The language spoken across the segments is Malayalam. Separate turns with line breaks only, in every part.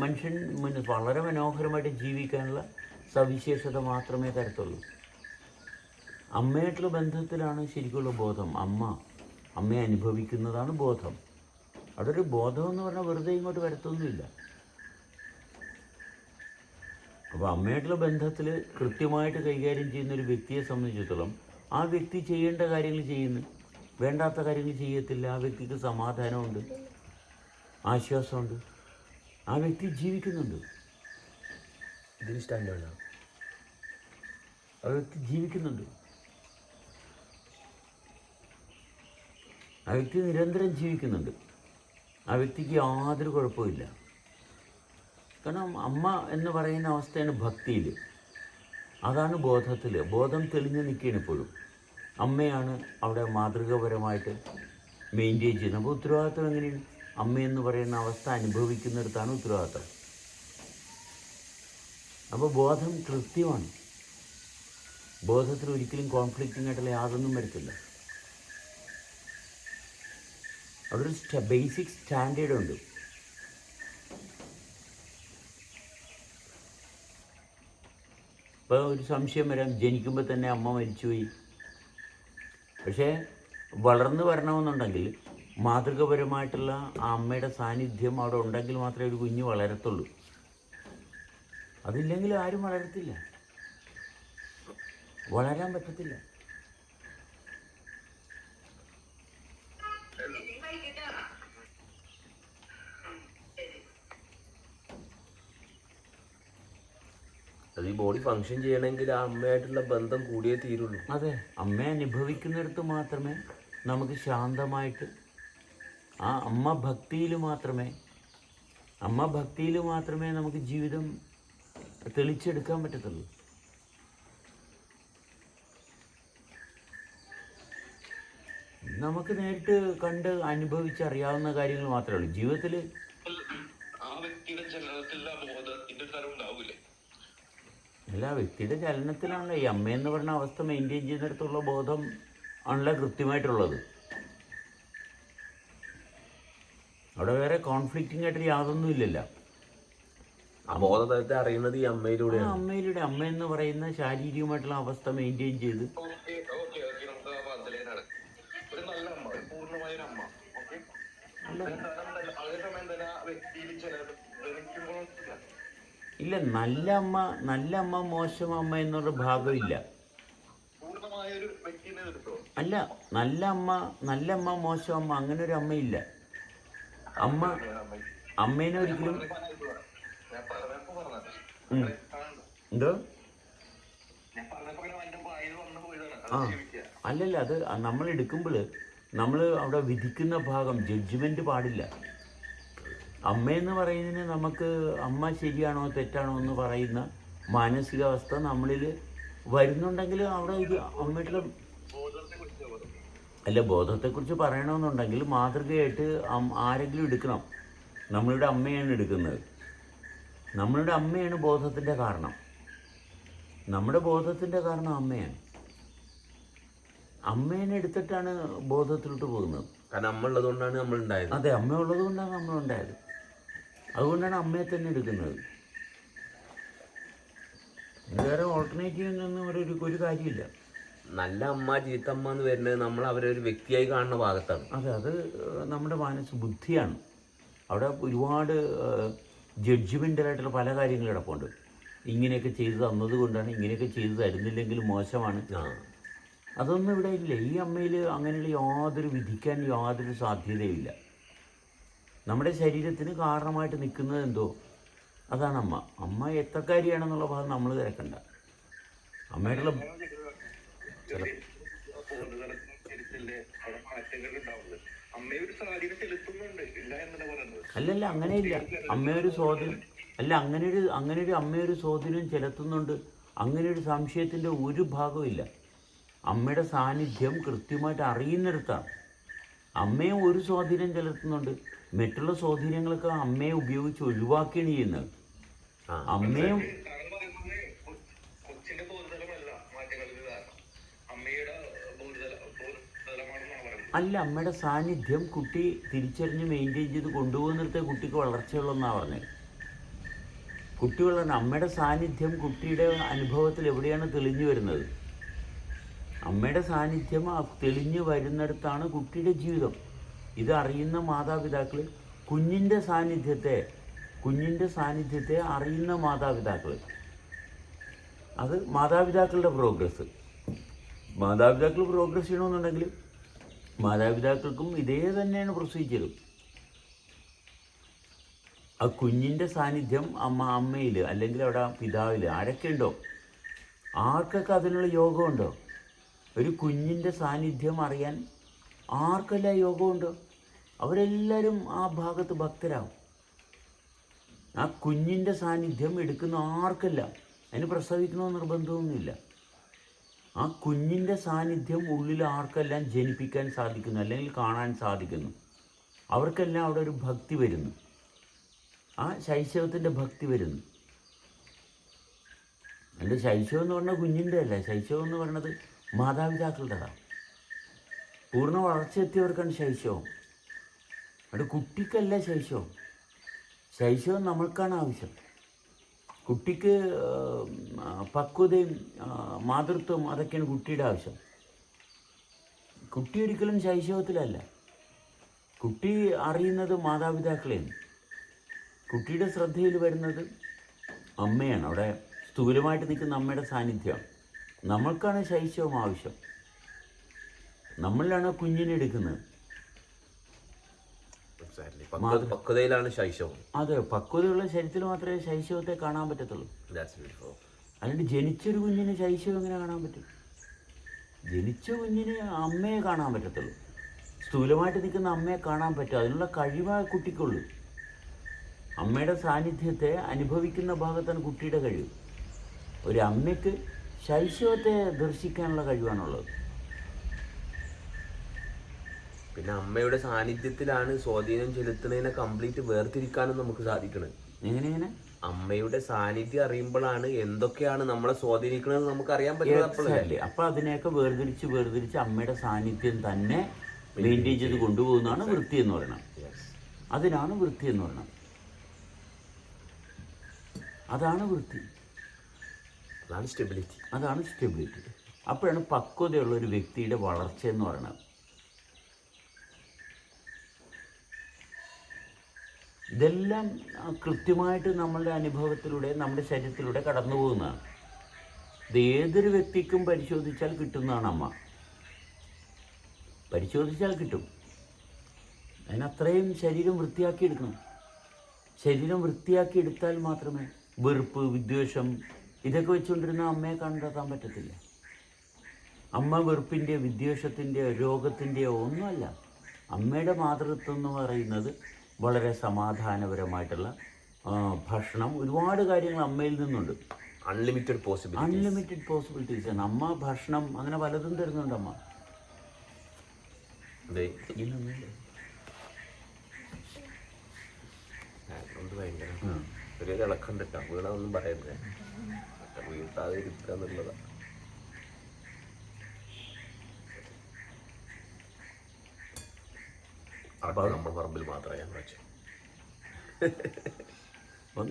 മനുഷ്യൻ വളരെ മനോഹരമായിട്ട് ജീവിക്കാനുള്ള സവിശേഷത മാത്രമേ തരത്തുള്ളൂ. അമ്മയായിട്ടുള്ള ബന്ധത്തിലാണ് ശരിക്കുള്ള ബോധം. അമ്മയെ അനുഭവിക്കുന്നതാണ് ബോധം. അവിടെ ഒരു ബോധം എന്ന് പറഞ്ഞാൽ വെറുതെ ഇങ്ങോട്ട് വരത്തൊന്നുമില്ല. അപ്പോൾ അമ്മയായിട്ടുള്ള ബന്ധത്തിൽ കൃത്യമായിട്ട് കൈകാര്യം ചെയ്യുന്ന ഒരു വ്യക്തിയെ സംബന്ധിച്ചിടത്തോളം ആ വ്യക്തി ചെയ്യേണ്ട കാര്യങ്ങൾ ചെയ്യുന്നു, വേണ്ടാത്ത കാര്യങ്ങൾ ചെയ്യത്തില്ല. ആ വ്യക്തിക്ക് സമാധാനമുണ്ട്, ആശ്വാസമുണ്ട്, ആ വ്യക്തി ജീവിക്കുന്നുണ്ട്.
ഇതിന് സ്റ്റാൻഡേർഡ്
ആ വ്യക്തി ജീവിക്കുന്നുണ്ട്. ആ വ്യക്തി നിരന്തരം ജീവിക്കുന്നുണ്ട്. ആ വ്യക്തിക്ക് യാതൊരു കുഴപ്പമില്ല. കാരണം അമ്മ എന്ന് പറയുന്ന അവസ്ഥയാണ് ഭക്തിയിൽ, അതാണ് ബോധത്തിൽ. ബോധം തെളിഞ്ഞ് നിൽക്കുകയാണ് ഇപ്പോഴും. അമ്മയാണ് അവിടെ മാതൃകാപരമായിട്ട് മെയിൻറ്റെയിൻ ചെയ്യുന്നത്. അപ്പോൾ ഉത്തരവാദിത്വം എങ്ങനെയാണ്? അമ്മയെന്ന് പറയുന്ന അവസ്ഥ അനുഭവിക്കുന്നിടത്താണ് ഉത്തരവാദിത്വം. അപ്പോൾ ബോധം കൃത്യമാണ്. ബോധത്തിൽ ഒരിക്കലും കോൺഫ്ലിക്റ്റിംഗ് ആയിട്ടുള്ള യാതൊന്നും വരത്തില്ല. അവിടെ ഒരു ബേസിക് സ്റ്റാൻഡേർഡ് ഉണ്ട്. ഇപ്പോൾ ഒരു സംശയം വരാം, ജനിക്കുമ്പോൾ തന്നെ അമ്മ മരിച്ചുപോയി. പക്ഷേ വളർന്നു വരണമെന്നുണ്ടെങ്കിൽ മാതൃകപരമായിട്ടുള്ള ആ അമ്മയുടെ സാന്നിധ്യം അവിടെ ഉണ്ടെങ്കിൽ മാത്രമേ ഒരു കുഞ്ഞ് വളരത്തുള്ളൂ. അതില്ലെങ്കിൽ ആരും വളരത്തില്ല, വളരാൻ പറ്റത്തില്ല.
അത് ഈ ബോഡി ഫങ്ഷൻ ചെയ്യണമെങ്കിൽ ആ അമ്മയായിട്ടുള്ള ബന്ധം കൂടിയേ തീരുള്ളൂ.
അതെ, അമ്മയെ അനുഭവിക്കുന്നിടത്ത് മാത്രമേ നമുക്ക് ശാന്തമായിട്ട് ആ അമ്മ ഭക്തിയിൽ മാത്രമേ നമുക്ക് ജീവിതം തെളിച്ചെടുക്കാൻ പറ്റത്തുള്ളൂ. നമുക്ക് നേരിട്ട് കണ്ട് അനുഭവിച്ചറിയാവുന്ന കാര്യങ്ങൾ മാത്രമേ ഉള്ളൂ ജീവിതത്തിൽ. അല്ല, വ്യക്തിയുടെ ചലനത്തിലാണല്ലോ ഈ അമ്മയെന്ന് പറഞ്ഞ അവസ്ഥ മെയിൻറ്റെയിൻ ചെയ്യുന്നിടത്തുള്ള ബോധം ആണല്ലോ കൃത്യമായിട്ടുള്ളത്. അവിടെ വേറെ കോൺഫ്ലിക്റ്റിംഗ് ആയിട്ട് യാതൊന്നും ഇല്ലല്ലോ.
ആ ബോധതലത്തെ അറിയുന്നത് ഈ അമ്മയിലൂടെയാണ്.
അമ്മ എന്ന് പറയുന്ന ശാരീരികമായിട്ടുള്ള അവസ്ഥ മെയിൻറ്റെയിൻ ചെയ്ത് ഇല്ല. നല്ല അമ്മ മോശം അമ്മ എന്നുള്ള ഭാഗമില്ല. അല്ല, നല്ല അമ്മ മോശം അമ്മ അങ്ങനെ ഒരു അമ്മയില്ല. അമ്മേനെ ഒരിക്കലും എന്തോ അല്ലല്ല, അത് നമ്മൾ എടുക്കുമ്പോൾ നമ്മൾ അവിടെ വിധിക്കുന്ന ഭാഗം ജഡ്ജ്മെന്റ് പാടില്ല. അമ്മയെന്ന് പറയുന്നതിന് നമുക്ക് അമ്മ ശരിയാണോ തെറ്റാണോ എന്ന് പറയുന്ന മാനസികാവസ്ഥ നമ്മളിൽ വരുന്നുണ്ടെങ്കിൽ അവിടെ ഇത് അമ്മയുടെ ബോധത്തെക്കുറിച്ച് പറയണമെന്നുണ്ടെങ്കിൽ മാതൃകയായിട്ട് ആരെങ്കിലും എടുക്കണം. നമ്മളുടെ അമ്മയാണ് എടുക്കുന്നത്. നമ്മളുടെ അമ്മയാണ് ബോധത്തിൻ്റെ കാരണം. നമ്മുടെ ബോധത്തിൻ്റെ കാരണം അമ്മയാണ്. അമ്മേനെ എടുത്തിട്ടാണ് ബോധത്തിലോട്ട് പോകുന്നത്.
കാരണം അമ്മ ഉള്ളത് കൊണ്ടാണ് നമ്മൾ ഉണ്ടായത്.
അതെ, അമ്മ ഉള്ളത് കൊണ്ടാണ് നമ്മളുണ്ടായത്. അതുകൊണ്ടാണ് അമ്മയെ തന്നെ എടുക്കുന്നത്. വേറെ ഓൾട്ടർനേറ്റീവിനൊന്നും ഒരു കാര്യമില്ല.
നല്ല അമ്മ ചീത്തമ്മ എന്ന് വരുന്നത് നമ്മൾ അവരെ ഒരു വ്യക്തിയായി കാണുന്ന ഭാഗത്താണ്.
അതെ, അത് നമ്മുടെ ബുദ്ധിയാണ്. അവിടെ ഒരുപാട് ജഡ്ജ്മെൻ്റലായിട്ടുള്ള പല കാര്യങ്ങൾ കിടപ്പുണ്ട്. ഇങ്ങനെയൊക്കെ ചെയ്തു തന്നത് കൊണ്ടാണ്, ഇങ്ങനെയൊക്കെ ചെയ്തു തരുന്നില്ലെങ്കിൽ മോശമാണ്. അതൊന്നും ഇവിടെ ഇല്ല. ഈ അമ്മയിൽ അങ്ങനെയുള്ള വിധിക്കാൻ യാതൊരു സാധ്യതയില്ല. നമ്മുടെ ശരീരത്തിന് കാരണമായിട്ട് നിൽക്കുന്നത് എന്തോ അതാണ് അമ്മ. അമ്മ എത്രക്കാരിയാണെന്നുള്ള ഭാഗം നമ്മൾ തിരക്കണ്ട. അമ്മയായിട്ടുള്ള അല്ലല്ല, അങ്ങനെയില്ല. അമ്മയൊരു സ്വാധീനം അങ്ങനെയൊരു അമ്മയൊരു സ്വാധീനം ചെലുത്തുന്നുണ്ട്. അങ്ങനെയൊരു സംശയത്തിൻ്റെ ഒരു ഭാഗമില്ല. അമ്മയുടെ സാന്നിധ്യം കൃത്യമായിട്ട് അറിയുന്നിടത്താണ്. അമ്മയെ ഒരു സ്വാധീനം ചെലുത്തുന്നുണ്ട്. മറ്റുള്ള സ്വാധീനങ്ങളൊക്കെ അമ്മയെ ഉപയോഗിച്ച് ഒഴിവാക്കുകയാണ് ചെയ്യുന്നത്. അമ്മയും അല്ല, അമ്മയുടെ സാന്നിധ്യം കുട്ടി തിരിച്ചറിഞ്ഞ് മെയിൻറ്റെയിൻ ചെയ്ത് കൊണ്ടുപോകുന്നിടത്തെ കുട്ടിക്ക് വളർച്ചയുള്ളതെന്നാണ് പറഞ്ഞത്. കുട്ടി വളരണം. അമ്മയുടെ സാന്നിധ്യം കുട്ടിയുടെ അനുഭവത്തിൽ എവിടെയാണ് തെളിഞ്ഞു വരുന്നത്? അമ്മയുടെ സാന്നിധ്യം തെളിഞ്ഞു വരുന്നിടത്താണ് കുട്ടിയുടെ ജീവിതം. ഇത് അറിയുന്ന മാതാപിതാക്കൾ കുഞ്ഞിൻ്റെ സാന്നിധ്യത്തെ അറിയുന്ന മാതാപിതാക്കൾ, അത് മാതാപിതാക്കളുടെ പ്രോഗ്രസ്. മാതാപിതാക്കൾ പ്രോഗ്രസ് ചെയ്യണമെന്നുണ്ടെങ്കിൽ മാതാപിതാക്കൾക്കും ഇതേ തന്നെയാണ് പ്രൊസീജിയർ. ആ കുഞ്ഞിൻ്റെ സാന്നിധ്യം അമ്മയിൽ അല്ലെങ്കിൽ അവിടെ പിതാവിൽ ആരൊക്കെ ഉണ്ടോ, ആർക്കൊക്കെ അതിനുള്ള യോഗമുണ്ടോ? ഒരു കുഞ്ഞിൻ്റെ സാന്നിധ്യം അറിയാൻ ആർക്കെല്ലാം യോഗമുണ്ടോ അവരെല്ലാവരും ആ ഭാഗത്ത് ഭക്തരാകും. ആ കുഞ്ഞിൻ്റെ സാന്നിധ്യം എടുക്കുന്ന ആർക്കെല്ലാം, അതിന് പ്രസവിക്കണമെന്ന് നിർബന്ധമൊന്നുമില്ല. ആ കുഞ്ഞിൻ്റെ സാന്നിധ്യം ഉള്ളിൽ ആർക്കെല്ലാം ജനിപ്പിക്കാൻ സാധിക്കുന്നു അല്ലെങ്കിൽ കാണാൻ സാധിക്കുന്നു, അവർക്കെല്ലാം അവിടെ ഒരു ഭക്തി വരുന്നു. ആ ശൈശവത്തിൻ്റെ ഭക്തി വരുന്നു. അല്ല, ശൈശവം എന്ന് പറഞ്ഞാൽ കുഞ്ഞിൻ്റെ അല്ല, ശൈശവം എന്ന് പറയുന്നത് മാതാപിതാക്കളുടേതാണ്. പൂർണ്ണ വളർച്ചയെത്തിയവർക്കാണ് ശൈശവം. അവിടെ കുട്ടിക്കല്ല ശൈശവം. ശൈശവം നമ്മൾക്കാണ് ആവശ്യം. കുട്ടിക്ക് പക്വതയും മാതൃത്വം അതൊക്കെയാണ് കുട്ടിയുടെ ആവശ്യം. കുട്ടി ഒരിക്കലും ശൈശവത്തിലല്ല. കുട്ടി അറിയുന്നത് മാതാപിതാക്കളെയാണ്. കുട്ടിയുടെ ശ്രദ്ധയിൽ വരുന്നത് അമ്മയാണ്. അവിടെ സ്ഥൂലമായിട്ട് നിൽക്കുന്ന അമ്മയുടെ സാന്നിധ്യമാണ്. നമ്മൾക്കാണ് ശൈശവം ആവശ്യം. നമ്മളിലാണ് കുഞ്ഞിനെ എടുക്കുന്നത്.
പക്വതയിലാണ് ശൈശവം.
അതെ, പക്വതയുള്ള ശരീരത്തിൽ മാത്രമേ ശൈശവത്തെ കാണാൻ പറ്റത്തുള്ളൂ. അല്ലാണ്ട് ജനിച്ചൊരു കുഞ്ഞിന് ശൈശവം എങ്ങനെ കാണാൻ പറ്റും? ജനിച്ച കുഞ്ഞിന് അമ്മയെ കാണാൻ പറ്റത്തുള്ളൂ. സ്ഥൂലമായിട്ട് നിൽക്കുന്ന അമ്മയെ കാണാൻ പറ്റും. അതിനുള്ള കഴിവ് കുട്ടിക്കുള്ളൂ. അമ്മയുടെ സാന്നിധ്യത്തെ അനുഭവിക്കുന്ന ഭാഗത്താണ് കുട്ടിയുടെ കഴിവ്. ഒരു അമ്മയ്ക്ക് ശൈശവത്തെ ദർശിക്കാനുള്ള കഴിവാണുള്ളത്.
പിന്നെ അമ്മയുടെ സാന്നിധ്യത്തിലാണ് സ്വാധീനം ചെലുത്തുന്നതിനെ കംപ്ലീറ്റ് വേർതിരിക്കാനും നമുക്ക് സാധിക്കുന്നത്.
എങ്ങനെയാണ്?
അമ്മയുടെ സാന്നിധ്യം അറിയുമ്പോഴാണ് എന്തൊക്കെയാണ് നമ്മളെ സ്വാധീനിക്കുന്നത് നമുക്ക് അറിയാൻ പറ്റുന്നത്.
അപ്പൊ അതിനെയൊക്കെ വേർതിരിച്ച് അമ്മയുടെ സാന്നിധ്യം തന്നെ മെയിൻറ്റെയിൻ ചെയ്ത് കൊണ്ടുപോകുന്നതാണ് വൃത്തി എന്ന് പറയുന്നത്. അതിനാണ് വൃത്തി എന്ന് പറയുന്നത്. അതാണ് വൃത്തി,
അതാണ് സ്റ്റെബിലിറ്റി.
അപ്പോഴാണ് പക്വതയുള്ള ഒരു വ്യക്തിയുടെ വളർച്ച എന്ന് പറയുന്നത്. ഇതെല്ലാം കൃത്യമായിട്ട് നമ്മളുടെ അനുഭവത്തിലൂടെ നമ്മുടെ ശരീരത്തിലൂടെ കടന്നു പോകുന്നതാണ്. ഇത് ഏതൊരു വ്യക്തിക്കും പരിശോധിച്ചാൽ കിട്ടുന്നതാണ് അമ്മ. പരിശോധിച്ചാൽ കിട്ടും. അതിനത്രയും ശരീരം വൃത്തിയാക്കിയെടുക്കണം. ശരീരം വൃത്തിയാക്കിയെടുത്താൽ മാത്രമേ വെറുപ്പ്, വിദ്വേഷം ഇതൊക്കെ വെച്ചുകൊണ്ടിരുന്ന അമ്മയെ കണ്ടെത്താൻ പറ്റത്തില്ല. അമ്മ വെറുപ്പിൻ്റെ, വിദ്വേഷത്തിൻ്റെ, രോഗത്തിൻ്റെയോ ഒന്നുമല്ല. അമ്മയുടെ മാതൃത്വം എന്ന് പറയുന്നത് വളരെ സമാധാനപരമായിട്ടുള്ള ഭക്ഷണം, ഒരുപാട് കാര്യങ്ങൾ അമ്മയിൽ നിന്നുണ്ട്.
അൺലിമിറ്റഡ്
പോസിബിലിറ്റീസ് ആണ്. അമ്മ ഭക്ഷണം അങ്ങനെ പലതും തരുന്നുണ്ട് അമ്മ.
ഒരു ഇളക്കണ്ടിട്ടാ വീണതൊന്നും പറയരുത്. വീട്ടാതെ ഇരിക്കുക എന്നുള്ളതാണ്. നമ്മുടെ പറമ്പിൽ മാത്രമേ ഞാൻ വെച്ചു.
അപ്പം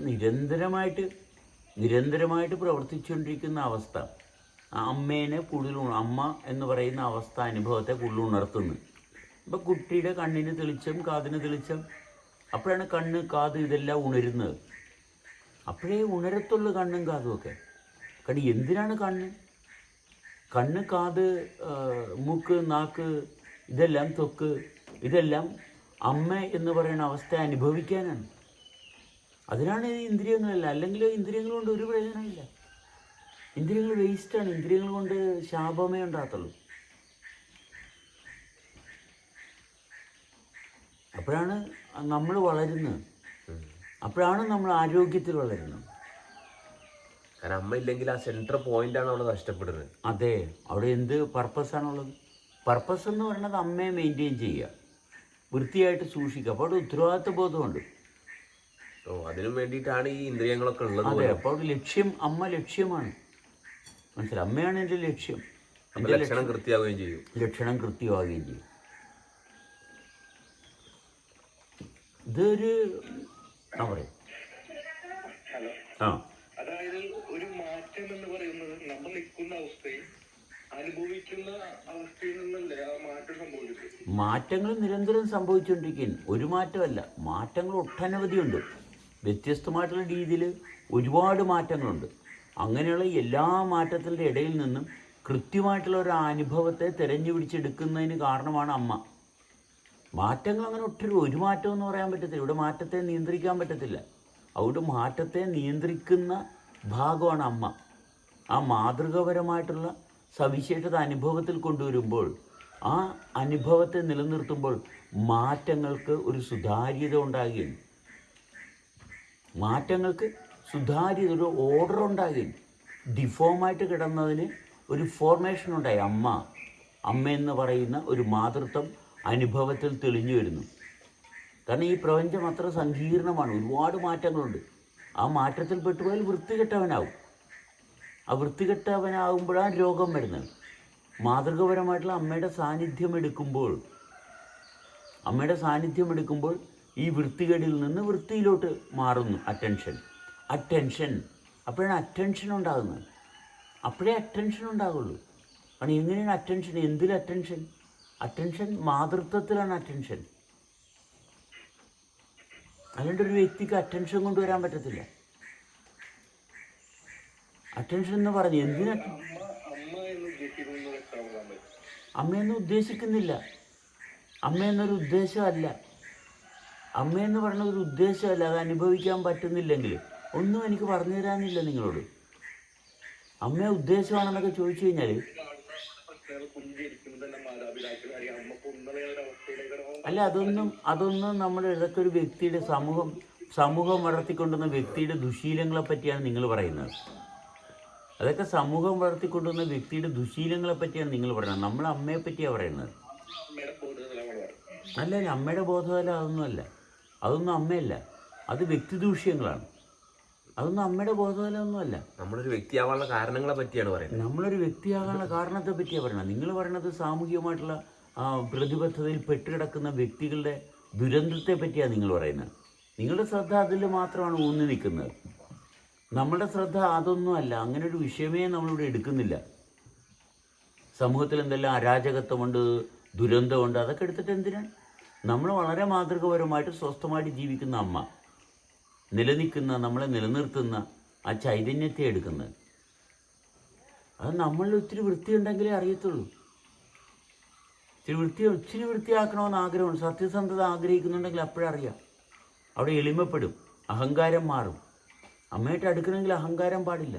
നിരന്തരമായിട്ട് പ്രവർത്തിച്ചുകൊണ്ടിരിക്കുന്ന അവസ്ഥ അമ്മേനെ കൂടുതൽ, അമ്മ എന്ന് പറയുന്ന അവസ്ഥ അനുഭവത്തെ കൂടുതൽ ഉണർത്തുന്നു. ഇപ്പം കുട്ടിയുടെ കണ്ണിന് തെളിച്ചം, കാതിന് തെളിച്ചം, അപ്പോഴാണ് കണ്ണ്, കാത് ഇതെല്ലാം ഉണരുന്നത്. അപ്പോഴേ ഉണരത്തുള്ളൂ കണ്ണും കാതും ഒക്കെ. കാരണം എന്തിനാണ് കണ്ണ്, കാത്, മൂക്ക്, നാക്ക്, ഇതെല്ലാം ത്വക്ക്, ഇതെല്ലാം അമ്മ എന്ന് പറയുന്ന അവസ്ഥ അനുഭവിക്കാനാണ്. അതിനാണ് ഈ ഇന്ദ്രിയങ്ങളല്ല. അല്ലെങ്കിൽ ഇന്ദ്രിയങ്ങൾ കൊണ്ട് ഒരു പ്രയോജനമില്ല. ഇന്ദ്രിയങ്ങൾ വേസ്റ്റാണ്. ഇന്ദ്രിയങ്ങൾ കൊണ്ട് ശാപമേ ഉണ്ടാകത്തുള്ളൂ. അപ്പോഴാണ് നമ്മൾ വളരുന്നത്. അപ്പോഴാണ് നമ്മൾ ആരോഗ്യത്തിൽ വളരുന്നത്.
കാരണം അമ്മ ഇല്ലെങ്കിൽ ആ സെൻട്രൽ പോയിന്റാണ് അവിടെ നഷ്ടപ്പെടുന്നത്.
അതെ, അവിടെ എന്ത് പർപ്പസാണുള്ളത്? പർപ്പസ് എന്ന് പറയുന്നത് അമ്മയെ മെയിൻറ്റെയിൻ ചെയ്യുക, വൃത്തിയായിട്ട് സൂക്ഷിക്കുക. അപ്പോൾ അവിടെ ഉത്തരവാദിത്വ ബോധമുണ്ട്.
അതിനു വേണ്ടിയിട്ടാണ് ഈ ഇന്ദ്രിയങ്ങളൊക്കെ ഉള്ളത്.
അതെ, അപ്പോൾ അവിടെ ലക്ഷ്യം, അമ്മ ലക്ഷ്യമാണ്. മനസ്സിലായി? അമ്മയാണ് എൻ്റെ ലക്ഷ്യം.
ലക്ഷണം കൃത്യമാവുകയും ചെയ്യും.
ഇതൊരു പറയും ആ
അതായത് ഒരു മാറ്റം എന്ന് പറയുന്നത് നമ്മൾ നിൽക്കുന്ന അവസ്ഥയും അനുഭവിക്കുന്ന അവസ്ഥയിൽ നിന്നല്ലേ ആ മാറ്റം സംഭവിക്കുന്നത്.
മാറ്റങ്ങൾ നിരന്തരം സംഭവിച്ചുകൊണ്ടിരിക്കുന്നു. ഒരു മാറ്റമല്ല, മാറ്റങ്ങൾ ഒട്ടനവധിയുണ്ട്. വ്യത്യസ്തമായിട്ടുള്ള രീതിയിൽ ഒരുപാട് മാറ്റങ്ങളുണ്ട്. അങ്ങനെയുള്ള എല്ലാ മാറ്റത്തിൻ്റെ ഇടയിൽ നിന്നും കൃത്യമായിട്ടുള്ള ഒരു അനുഭവത്തെ തിരഞ്ഞു പിടിച്ചെടുക്കുന്നതിന് കാരണമാണ് അമ്മ. മാറ്റങ്ങൾ അങ്ങനെ ഒത്തിരി, ഒരു മാറ്റം എന്ന് പറയാൻ പറ്റത്തില്ല. ഇവിടെ മാറ്റത്തെ നിയന്ത്രിക്കാൻ പറ്റത്തില്ല. അവിടെ മാറ്റത്തെ നിയന്ത്രിക്കുന്ന ഭാഗമാണ് അമ്മ. ആ മാതൃകാപരമായിട്ടുള്ള സവിശേഷത അനുഭവത്തിൽ കൊണ്ടുവരുമ്പോൾ, ആ അനുഭവത്തെ നിലനിർത്തുമ്പോൾ മാറ്റങ്ങൾക്ക് ഒരു സുതാര്യത ഉണ്ടാകുകയും, മാറ്റങ്ങൾക്ക് സുതാര്യത, ഒരു ഓർഡർ ഉണ്ടാകുകയും, ഡിഫോമായിട്ട് കിടന്നതിന് ഒരു ഫോർമേഷൻ ഉണ്ടായി. അമ്മ എന്ന് പറയുന്ന ഒരു മാതൃത്വം അനുഭവത്തിൽ തെളിഞ്ഞു വരുന്നു. കാരണം ഈ പ്രപഞ്ചം അത്ര സങ്കീർണമാണ്, ഒരുപാട് മാറ്റങ്ങളുണ്ട്. ആ മാറ്റത്തിൽ പെട്ടുപോയാൽ വൃത്തികെട്ടവനാവും. ആ വൃത്തികെട്ടവനാകുമ്പോഴാണ് രോഗം വരുന്നത്. മാതൃകാപരമായിട്ടുള്ള അമ്മയുടെ സാന്നിധ്യം എടുക്കുമ്പോൾ ഈ വൃത്തികേടിൽ നിന്ന് വൃത്തിയിലോട്ട് മാറുന്നു. അറ്റൻഷൻ അപ്പോഴാണ് അറ്റൻഷൻ ഉണ്ടാകുന്നത്. അപ്പോഴേ അറ്റൻഷൻ ഉണ്ടാകുള്ളൂ. കാരണം എങ്ങനെയാണ് അറ്റൻഷൻ? എന്തിൽ അറ്റൻഷൻ മാതൃത്വത്തിലാണ് അറ്റൻഷൻ. അല്ലാണ്ട് ഒരു വ്യക്തിക്ക് അറ്റൻഷൻ കൊണ്ടുവരാൻ പറ്റത്തില്ല. അറ്റൻഷൻ എന്ന് പറഞ്ഞ് എന്തിനാ? അമ്മയെന്ന് ഉദ്ദേശിക്കുന്നില്ല. അമ്മയെന്നൊരു ഉദ്ദേശമല്ല. അമ്മയെന്ന് പറയുന്ന ഒരു ഉദ്ദേശമല്ല. അത് അനുഭവിക്കാൻ പറ്റുന്നില്ലെങ്കിൽ ഒന്നും എനിക്ക് പറഞ്ഞു തരാനില്ല നിങ്ങളോട്. അമ്മയെ ഉദ്ദേശമാണെന്നൊക്കെ ചോദിച്ചു കഴിഞ്ഞാൽ, അല്ല, അതൊന്നും നമ്മൾ ഇതൊക്കെ ഒരു വ്യക്തിയുടെ സമൂഹം വളർത്തിക്കൊണ്ടുവന്ന വ്യക്തിയുടെ ദുശീലങ്ങളെ പറ്റിയാണ് നിങ്ങൾ പറയുന്നത്. അതൊക്കെ സമൂഹം വളർത്തിക്കൊണ്ടുവന്ന വ്യക്തിയുടെ ദുശീലങ്ങളെ പറ്റിയാണ് നിങ്ങൾ പറയുന്നത്. നമ്മൾ അമ്മയെ പറ്റിയാണ് പറയുന്നത്. അല്ല, അമ്മയുടെ ബോധതലം അതൊന്നും അമ്മയല്ല. അത് വ്യക്തിദൂഷ്യങ്ങളാണ്. അതൊന്നും അമ്മയുടെ ബോധതലമൊന്നുമല്ല.
നമ്മളൊരു വ്യക്തിയാവാനുള്ള കാരണങ്ങളെ പറ്റിയാണ് പറയുന്നത്.
നമ്മളൊരു വ്യക്തിയാകാനുള്ള കാരണത്തെ പറ്റിയാണ് പറയുന്നത്. നിങ്ങൾ പറയുന്നത് സാമൂഹികമായിട്ടുള്ള പ്രതിബദ്ധതയിൽ പെട്ടുകിടക്കുന്ന വ്യക്തികളുടെ ദുരന്തത്തെ പറ്റിയാണ് നിങ്ങൾ പറയുന്നത്. നിങ്ങളുടെ ശ്രദ്ധ അതിൽ മാത്രമാണ് ഊന്നി നിൽക്കുന്നത്. നമ്മുടെ ശ്രദ്ധ അതൊന്നുമല്ല. അങ്ങനെ ഒരു വിഷയമേ നമ്മളിവിടെ എടുക്കുന്നില്ല. സമൂഹത്തിൽ എന്തെല്ലാം അരാജകത്വമുണ്ട്, ദുരന്തമുണ്ട്, അതൊക്കെ എടുത്തിട്ട് എന്തിനാണ്? നമ്മൾ വളരെ മാതൃകാപരമായിട്ട് സ്വസ്ഥമായിട്ട് ജീവിക്കുന്ന അമ്മ, നമ്മളെ നിലനിർത്തുന്ന ആ ചൈതന്യത്തെ എടുക്കുന്നത്. അത് നമ്മളിൽ ഒത്തിരി വൃത്തിയുണ്ടെങ്കിലേ അറിയത്തുള്ളൂ. ഇച്ചിരി വൃത്തിയാക്കണമെന്ന് ആഗ്രഹമുണ്ട്, സത്യസന്ധത ആഗ്രഹിക്കുന്നുണ്ടെങ്കിൽ അപ്പോഴറിയാം. അവിടെ എളിമപ്പെടും, അഹങ്കാരം മാറും. അമ്മയായിട്ട് അടുക്കണമെങ്കിൽ അഹങ്കാരം പാടില്ല.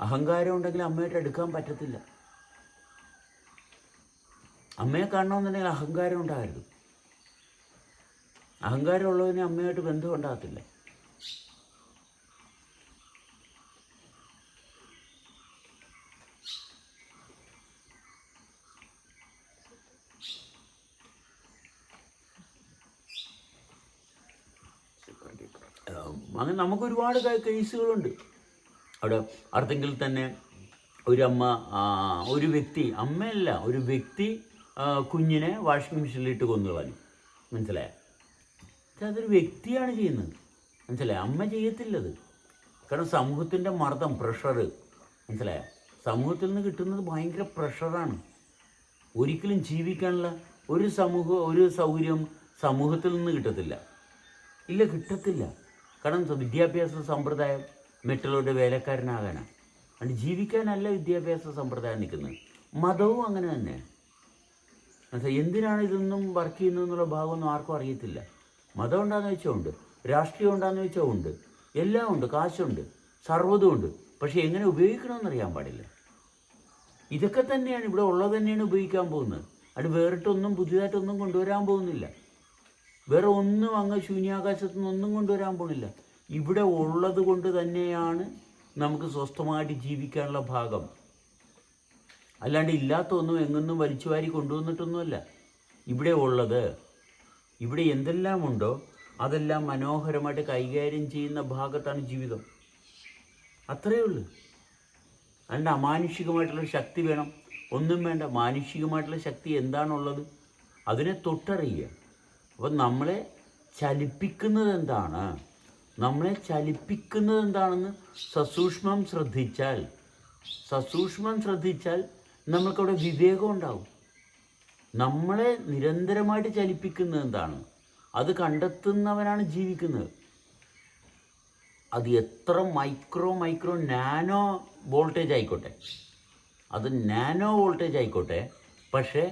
അഹങ്കാരം ഉണ്ടെങ്കിൽ അമ്മയായിട്ട് അടുക്കാൻ പറ്റത്തില്ല. അമ്മയെ കാണണമെന്നുണ്ടെങ്കിൽ അഹങ്കാരം ഉണ്ടാകരുത്. അഹങ്കാരം ഉള്ളതിന് അമ്മയായിട്ട് ബന്ധം ഉണ്ടാകത്തില്ല. അങ്ങനെ നമുക്ക് ഒരുപാട് കേസുകളുണ്ട്. അവിടെ അർദ്ധെങ്കിൽ തന്നെ ഒരു വ്യക്തി, അമ്മയല്ല, ഒരു വ്യക്തി കുഞ്ഞിനെ വാഷിംഗ് മെഷീനിലിട്ട് കൊന്നു കളഞ്ഞു. മനസ്സിലായോ? അതൊരു വ്യക്തിയാണ് ചെയ്യുന്നത്. മനസ്സിലായോ? അമ്മ ചെയ്യത്തില്ലത്. കാരണം സമൂഹത്തിൻ്റെ മർദ്ദം, പ്രഷർ, മനസ്സിലായോ? സമൂഹത്തിൽ നിന്ന് കിട്ടുന്നത് ഭയങ്കര പ്രഷറാണ്. ഒരിക്കലും ജീവിക്കാനുള്ള ഒരു സൗകര്യം സമൂഹത്തിൽ നിന്ന് കിട്ടത്തില്ല. കിട്ടത്തില്ല. കാരണം വിദ്യാഭ്യാസ സമ്പ്രദായം മറ്റുള്ളവരുടെ വേലക്കാരനാകാനാണ്. അതുകൊണ്ട് ജീവിക്കാനല്ല വിദ്യാഭ്യാസ സമ്പ്രദായം നിൽക്കുന്നത്. മതവും അങ്ങനെ തന്നെ. എന്തിനാണ് ഇതൊന്നും വർക്ക് ചെയ്യുന്നത് എന്നുള്ള ഭാഗമൊന്നും ആർക്കും അറിയത്തില്ല. മതം ഉണ്ടാകുന്ന വെച്ചാൽ ഉണ്ട്, രാഷ്ട്രീയം ഉണ്ടാകുന്ന വെച്ചാൽ ഉണ്ട്, എല്ലാം ഉണ്ട്, കാശുണ്ട്, സർവ്വതും ഉണ്ട്. പക്ഷെ എങ്ങനെ ഉപയോഗിക്കണമെന്നറിയാൻ പാടില്ല. ഇതൊക്കെ തന്നെയാണ് ഇവിടെ ഉള്ളത്, തന്നെയാണ് ഉപയോഗിക്കാൻ പോകുന്നത്. അത് വേറിട്ടൊന്നും പുതിയതായിട്ടൊന്നും കൊണ്ടുവരാൻ പോകുന്നില്ല. വേറെ ഒന്നും അങ്ങ് ശൂന്യാകാശത്തു നിന്നൊന്നും കൊണ്ടുവരാൻ പോകുന്നില്ല. ഇവിടെ ഉള്ളത് കൊണ്ട് തന്നെയാണ് നമുക്ക് സ്വസ്ഥമായിട്ട് ജീവിക്കാനുള്ള ഭാഗം. അല്ലാണ്ട് ഇല്ലാത്തൊന്നും എങ്ങൊന്നും വലിച്ചുവാരി കൊണ്ടുവന്നിട്ടൊന്നുമല്ല. ഇവിടെ ഉള്ളത്, ഇവിടെ എന്തെല്ലാം ഉണ്ടോ അതെല്ലാം മനോഹരമായിട്ട് കൈകാര്യം ചെയ്യുന്ന ഭാഗത്താണ് ജീവിതം. അത്രയേ ഉള്ളൂ. അതുകൊണ്ട് അമാനുഷികമായിട്ടുള്ള ശക്തി വേണം, ഒന്നും വേണ്ട. മാനുഷികമായിട്ടുള്ള ശക്തി എന്താണുള്ളത് അതിനെ തൊട്ടറിയുക. അപ്പം നമ്മളെ ചലിപ്പിക്കുന്നത് എന്താണ്, നമ്മളെ ചലിപ്പിക്കുന്നത് എന്താണെന്ന് സസൂക്ഷ്മം ശ്രദ്ധിച്ചാൽ നമ്മൾക്കവിടെ വിവേകം ഉണ്ടാവും. നമ്മളെ നിരന്തരമായിട്ട് ചലിപ്പിക്കുന്നത് എന്താണ്, അത് കണ്ടെത്തുന്നവനാണ് ജീവിക്കുന്നത്. അത് എത്ര മൈക്രോ നാനോ വോൾട്ടേജ് ആയിക്കോട്ടെ, പക്ഷേ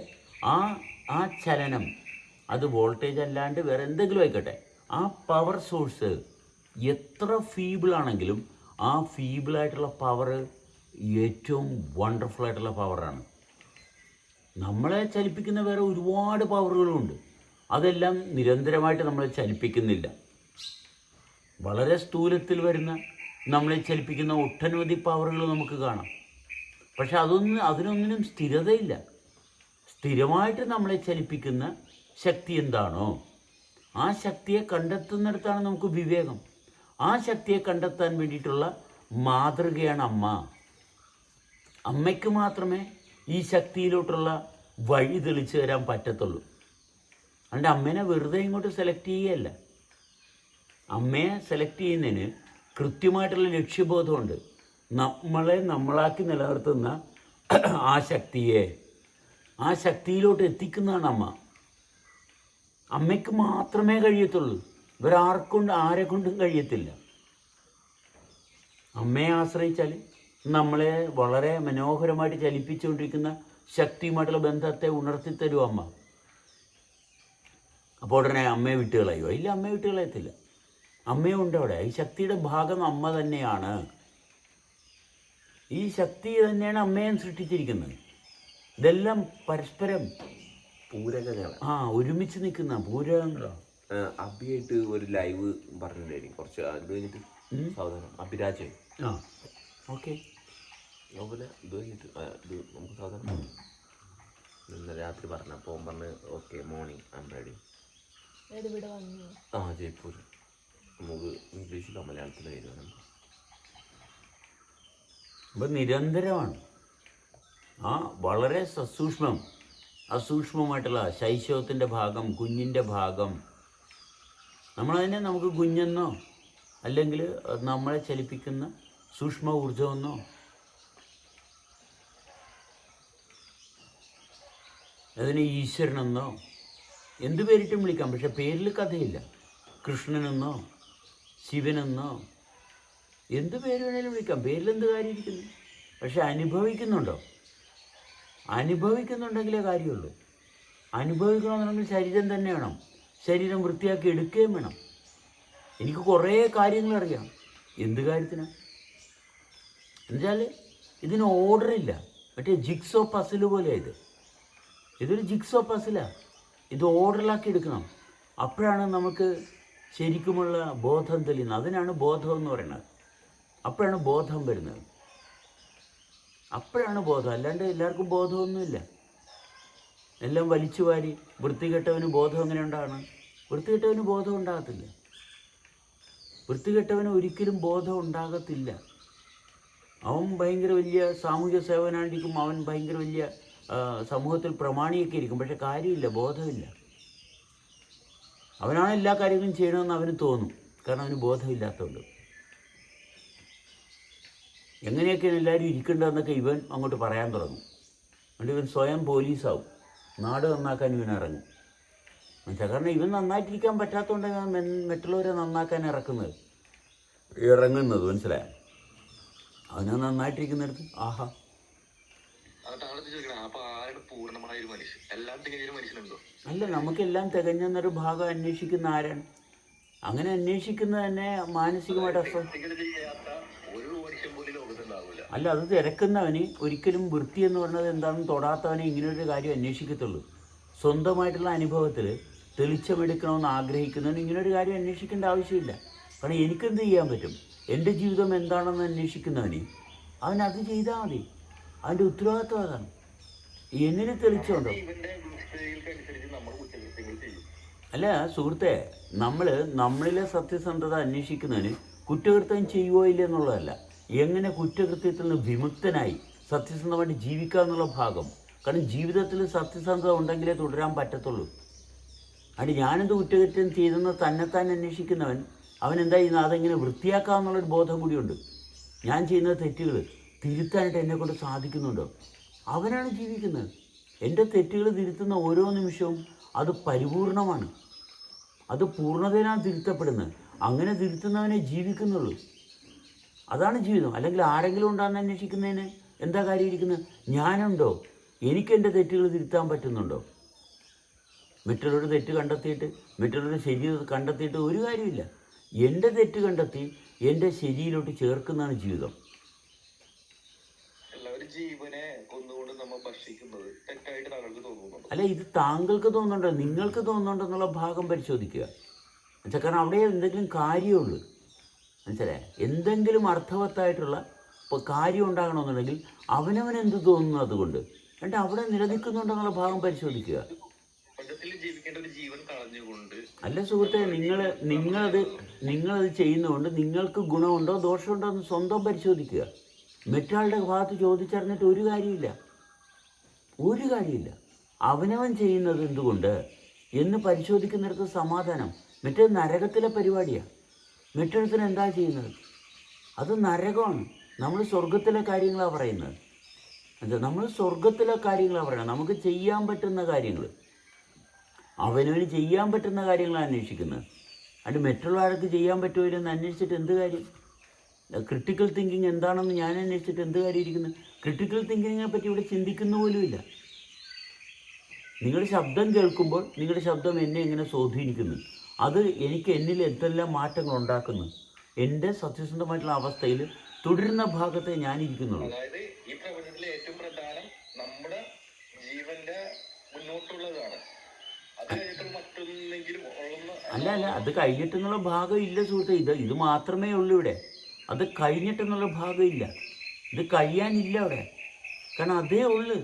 ആ ചലനം അത് വോൾട്ടേജ് അല്ലാണ്ട് വേറെ എന്തെങ്കിലും ആയിക്കോട്ടെ, ആ പവർ സോഴ്സ് എത്ര ഫീബിളാണെങ്കിലും ആ ഫീബിളായിട്ടുള്ള പവർ ഏറ്റവും വണ്ടർഫുൾ ആയിട്ടുള്ള പവറാണ്. നമ്മളെ ചലിപ്പിക്കുന്ന വേറെ ഒരുപാട് പവറുകളുണ്ട്, അതെല്ലാം നിരന്തരമായിട്ട് നമ്മളെ ചലിപ്പിക്കുന്നില്ല. വളരെ സ്ഥൂലത്തിൽ വരുന്ന നമ്മളെ ചലിപ്പിക്കുന്ന ഒട്ടനവധി പവറുകൾ നമുക്ക് കാണാം. പക്ഷെ അതിനൊന്നിനും സ്ഥിരതയില്ല. സ്ഥിരമായിട്ട് നമ്മളെ ചലിപ്പിക്കുന്ന ശക്തി എന്താണോ ആ ശക്തിയെ കണ്ടെത്തുന്നിടത്താണ് നമുക്ക് വിവേകം. ആ ശക്തിയെ കണ്ടെത്താൻ വേണ്ടിയിട്ടുള്ള മാതൃകയാണ് അമ്മ. അമ്മയ്ക്ക് മാത്രമേ ഈ ശക്തിയിലോട്ടുള്ള വഴി തെളിച്ചു തരാൻ പറ്റത്തുള്ളൂ. അതുകൊണ്ട് അമ്മേനെ വെറുതെ ഇങ്ങോട്ട് സെലക്ട് ചെയ്യുകയല്ല. അമ്മയെ സെലക്ട് ചെയ്യുന്നതിന് കൃത്യമായിട്ടുള്ള ലക്ഷ്യബോധമുണ്ട്. നമ്മളാക്കി നിലനിർത്തുന്ന ആ ശക്തിയിലോട്ട് എത്തിക്കുന്നതാണ് അമ്മ. അമ്മയ്ക്ക് മാത്രമേ കഴിയത്തുള്ളൂ, ആരെ കൊണ്ടും കഴിയത്തില്ല. അമ്മയെ ആശ്രയിച്ചാൽ നമ്മളെ വളരെ മനോഹരമായിട്ട് ചലിപ്പിച്ചുകൊണ്ടിരിക്കുന്ന ശക്തിയുമായിട്ടുള്ള ബന്ധത്തെ ഉണർത്തിത്തരും അമ്മ. അപ്പോൾ ഉടനെ അമ്മയെ വിട്ടുകളയോ? ഇല്ല, അമ്മയെ വിട്ടുകളയത്തില്ല. അമ്മയുണ്ട് അവിടെ. ഈ ശക്തിയുടെ ഭാഗം അമ്മ തന്നെയാണ്. ഈ ശക്തി തന്നെയാണ് അമ്മയെ സൃഷ്ടിച്ചിരിക്കുന്നത്. ഇതെല്ലാം പരസ്പരം ഒരുമിച്ച് നിൽക്കുന്ന പൂരകങ്ങളാണ്.
അഭിയായിട്ട് ഒരു ലൈവ് പറഞ്ഞിട്ടുണ്ടായിരിക്കും കുറച്ച് അത് കഴിഞ്ഞിട്ട് സാവധാനം അഭിരാജ്
ഓക്കെ
അതുപോലെ ഇത് കഴിഞ്ഞിട്ട് ഇത് നമുക്ക് സാധാരണ ഇന്ന് രാത്രി പറഞ്ഞപ്പോൾ പറഞ്ഞ് okay morning I am ready. Jaipur. നമുക്ക് ഇംഗ്ലീഷിലോ മലയാളത്തിലോ എഴുതണം.
അപ്പം നിരന്തരമാണ്. വളരെ അസൂക്ഷ്മമായിട്ടുള്ള ശൈശവത്തിൻ്റെ ഭാഗം, കുഞ്ഞിൻ്റെ ഭാഗം, നമ്മളതിനെ നമുക്ക് കുഞ്ഞെന്നോ അല്ലെങ്കിൽ നമ്മളെ ചലിപ്പിക്കുന്ന സൂക്ഷ്മ ഊർജമെന്നോ അതിനെ ഈശ്വരനെന്നോ എന്ത് പേരിട്ടും വിളിക്കാം. പക്ഷെ പേരിൽ കഥയില്ല. കൃഷ്ണനെന്നോ ശിവനെന്നോ എന്ത് പേര് വേണേലും വിളിക്കാം. പേരിലെന്ത് കാര്യം ഇരിക്കുന്നു? പക്ഷെ അനുഭവിക്കുന്നുണ്ടെങ്കിലേ കാര്യമുള്ളൂ. അനുഭവിക്കണമെന്നുണ്ടെങ്കിൽ ശരീരം തന്നെ വേണം. ശരീരം വൃത്തിയാക്കി എടുക്കുകയും വേണം. എനിക്ക് കുറേ കാര്യങ്ങളറിയാം. എന്ത് കാര്യത്തിനാണ് എന്നുവെച്ചാൽ ഇതിന് ഓർഡറില്ല. മറ്റേ ജിക്സോ പസിൽ പോലെയാണ് ഇതൊരു ജിക്സോ പസിലാണ്. ഇത് ഓർഡറിലാക്കി എടുക്കണം. അപ്പോഴാണ് നമുക്ക് ശരിക്കുമുള്ള ബോധം തെളിയുന്നത്. അതിനാണ് ബോധം എന്ന് പറയുന്നത്. അപ്പോഴാണ് ബോധം വരുന്നത്. അപ്പോഴാണ് ബോധം. അല്ലാണ്ട് എല്ലാവർക്കും ബോധമൊന്നുമില്ല. എല്ലാം വലിച്ചു വാരി വൃത്തികെട്ടവന് ബോധം എങ്ങനെ ഉണ്ടാകണം? വൃത്തികെട്ടവന് ബോധം ഉണ്ടാകത്തില്ല. വൃത്തികെട്ടവന് ഒരിക്കലും ബോധം ഉണ്ടാകത്തില്ല. അവൻ ഭയങ്കര വലിയ സാമൂഹ്യ സേവനായിരിക്കും. അവൻ ഭയങ്കര വലിയ സമൂഹത്തിൽ പ്രമാണിയൊക്കെ ഇരിക്കും. പക്ഷെ കാര്യമില്ല, ബോധമില്ല. അവനാണ് എല്ലാ കാര്യങ്ങളും ചെയ്യണമെന്ന് അവന് തോന്നും. കാരണം അവന് ബോധമില്ലാത്തതുകൊണ്ട്. എങ്ങനെയൊക്കെയാണ് എല്ലാവരും ഇരിക്കേണ്ടതെന്നൊക്കെ ഇവൻ അങ്ങോട്ട് പറയാൻ തുടങ്ങും. അതുകൊണ്ട് ഇവൻ സ്വയം പോലീസാവും. നാട് നന്നാക്കാൻ ഇവൻ ഇറങ്ങും. മനസ്സിലായി? കാരണം ഇവൻ നന്നായിട്ടിരിക്കാൻ പറ്റാത്തതുകൊണ്ടാണ് മറ്റുള്ളവരെ നന്നാക്കാൻ ഇറങ്ങുന്നത്. മനസ്സിലായോ? അവന് നന്നായിട്ടിരിക്കുന്നിടത്ത് ആഹാ. അല്ല, നമുക്കെല്ലാം തികഞ്ഞെന്നൊരു ഭാഗം അന്വേഷിക്കുന്ന ആരാണ്? അങ്ങനെ അന്വേഷിക്കുന്നത് തന്നെ മാനസികമായിട്ട് അല്ല, അത് തിരക്കുന്നവന് ഒരിക്കലും വൃത്തി എന്ന് പറയുന്നത് എന്താണെന്ന് തൊടാത്തവനെ ഇങ്ങനൊരു കാര്യം അന്വേഷിക്കത്തുള്ളൂ. സ്വന്തമായിട്ടുള്ള അനുഭവത്തിൽ തെളിച്ചമെടുക്കണമെന്ന് ആഗ്രഹിക്കുന്നവന് ഇങ്ങനൊരു കാര്യം അന്വേഷിക്കേണ്ട ആവശ്യമില്ല. കാരണം എനിക്കെന്ത് ചെയ്യാൻ പറ്റും? എൻ്റെ ജീവിതം എന്താണെന്ന് അന്വേഷിക്കുന്നവന് അവനത് ചെയ്താൽ മതി. അതിൻ്റെ ഉത്തരവാദിത്വം അതാണ്. എന്നിന് തെളിച്ചുണ്ടോ? അല്ല സുഹൃത്തെ, നമ്മളിലെ സത്യസന്ധത അന്വേഷിക്കുന്നതിന് കുറ്റകൃത്യം ചെയ്യുവോ ഇല്ല എന്നുള്ളതല്ല, എങ്ങനെ കുറ്റകൃത്യത്തിൽ നിന്ന് വിമുക്തനായി സത്യസന്ധമായിട്ട് ജീവിക്കുക എന്നുള്ള ഭാഗം. കാരണം ജീവിതത്തിൽ സത്യസന്ധത ഉണ്ടെങ്കിലേ തുടരാൻ പറ്റത്തുള്ളൂ. അടി ഞാനെന്ത് കുറ്റകൃത്യം ചെയ്തെന്ന് തന്നെത്താൻ അന്വേഷിക്കുന്നവൻ അവൻ എന്താ ചെയ്യുന്നത്? അതെങ്ങനെ വൃത്തിയാക്കാമെന്നുള്ളൊരു ബോധം കൂടിയുണ്ട്. ഞാൻ ചെയ്യുന്ന തെറ്റുകൾ തിരുത്താനായിട്ട് എന്നെക്കൊണ്ട് സാധിക്കുന്നുണ്ടോ? അവനാണ് ജീവിക്കുന്നത്. എൻ്റെ തെറ്റുകൾ തിരുത്തുന്ന ഓരോ നിമിഷവും അത് പരിപൂർണമാണ്, അത് പൂർണ്ണതയിലാണ് തിരുത്തപ്പെടുന്നത്. അങ്ങനെ തിരുത്തുന്നവനെ ജീവിക്കുന്നുള്ളൂ. അതാണ് ജീവിതം. അല്ലെങ്കിൽ ആരെങ്കിലും ഉണ്ടാകുന്ന അന്വേഷിക്കുന്നതിന് എന്താ കാര്യം ഇരിക്കുന്നത്? ഞാനുണ്ടോ? എനിക്കെൻ്റെ തെറ്റുകൾ തിരുത്താൻ പറ്റുന്നുണ്ടോ? മറ്റുള്ളവരുടെ തെറ്റ് കണ്ടെത്തിയിട്ട് മറ്റുള്ളവരുടെ ശരി കണ്ടെത്തിയിട്ട് ഒരു കാര്യമില്ല. എൻ്റെ തെറ്റ് കണ്ടെത്തി എൻ്റെ ശരിയിലോട്ട് ചേർക്കുന്നതാണ് ജീവിതം.
എല്ലാവരും ജീവനെ കൊന്നുകൊണ്ട് നമ്മൾ ഭക്ഷിക്കുന്നത് തെറ്റായിട്ട് താങ്കൾക്ക് തോന്നുന്നുണ്ടോ?
അല്ല, ഇത് താങ്കൾക്ക് തോന്നുന്നുണ്ടോ നിങ്ങൾക്ക് തോന്നുന്നുണ്ടോ എന്നുള്ള ഭാഗം പരിശോധിക്കുക. എന്നുവെച്ചാൽ കാരണം അവിടെ എന്തെങ്കിലും കാര്യമുള്ളൂ, മനസ്സിലായേ? എന്തെങ്കിലും അർത്ഥവത്തായിട്ടുള്ള ഇപ്പോൾ കാര്യം ഉണ്ടാകണമെന്നുണ്ടെങ്കിൽ അവനവനെന്ത് തോന്നുന്നു അതുകൊണ്ട് എന്നിട്ട് അവിടെ നിലനിൽക്കുന്നുണ്ടോ എന്നുള്ള ഭാഗം പരിശോധിക്കുക.
ജീവിക്കേണ്ട ഒരു ജീവൻ കളഞ്ഞുകൊണ്ട്
അല്ല സുഹൃത്തെ, നിങ്ങളത് ചെയ്യുന്നതുകൊണ്ട് നിങ്ങൾക്ക് ഗുണമുണ്ടോ ദോഷമുണ്ടോ എന്ന് സ്വന്തം പരിശോധിക്കുക. മറ്റൊരാളുടെ ഭാഗത്ത് ചോദിച്ചറിഞ്ഞിട്ട് ഒരു കാര്യമില്ല. അവനവൻ ചെയ്യുന്നത് എന്തുകൊണ്ട് എന്ന് പരിശോധിക്കുന്നിടത്ത് സമാധാനം. മറ്റേ നരകത്തിലെ പരിപാടിയാണ്. മറ്റൊരുത്തിന് എന്താ ചെയ്യുന്നത്? അത് നരകമാണ്. നമ്മൾ സ്വർഗത്തിലെ കാര്യങ്ങളാണ് പറയുന്നത്. എന്താ നമ്മൾ സ്വർഗത്തിലെ കാര്യങ്ങളാണ് പറയുന്നത്. നമുക്ക് ചെയ്യാൻ പറ്റുന്ന കാര്യങ്ങൾ, അവനവന് ചെയ്യാൻ പറ്റുന്ന കാര്യങ്ങളാണ് അന്വേഷിക്കുന്നത്. അത് മറ്റുള്ള ആൾക്ക് ചെയ്യാൻ പറ്റുമോ എന്ന് അന്വേഷിച്ചിട്ട് എന്ത് കാര്യം? ക്രിട്ടിക്കൽ തിങ്കിങ് എന്താണെന്ന് ഞാൻ അന്വേഷിച്ചിട്ട് എന്ത് കാര്യം ഇരിക്കുന്നു? ക്രിട്ടിക്കൽ തിങ്കിങ്ങിനെ പറ്റി ഇവിടെ ചിന്തിക്കുന്ന പോലുമില്ല. നിങ്ങളുടെ ശബ്ദം കേൾക്കുമ്പോൾ നിങ്ങളുടെ ശബ്ദം എന്നെ എങ്ങനെ സ്വാധീനിക്കുന്നു, അത് എനിക്ക് എന്നിൽ എന്തെല്ലാം മാറ്റങ്ങൾ ഉണ്ടാക്കുന്നു, എൻ്റെ സത്യസന്ധമായിട്ടുള്ള അവസ്ഥയിൽ തുടരുന്ന ഭാഗത്തെ ഞാനിരിക്കുന്നുള്ളൂ.
അതായത് ഈ പ്രപഞ്ചത്തിലെ ഏറ്റവും പ്രധാനം നമ്മുടെ ജീവന്റെ മുന്നോട്ടുള്ളതാണ്. അത് കഴിഞ്ഞിട്ട് മറ്റൊന്നെങ്കിലും
അല്ല, അത് കഴിഞ്ഞിട്ടെന്നുള്ള ഭാഗം ഇല്ല സുഹൃത്തെ. ഇത് മാത്രമേ ഉള്ളൂ ഇവിടെ. അത് കഴിഞ്ഞിട്ടെന്നുള്ള ഭാഗമില്ല. ഇത് കഴിയാനില്ല അവിടെ. കാരണം അതേ ഉള്ളു.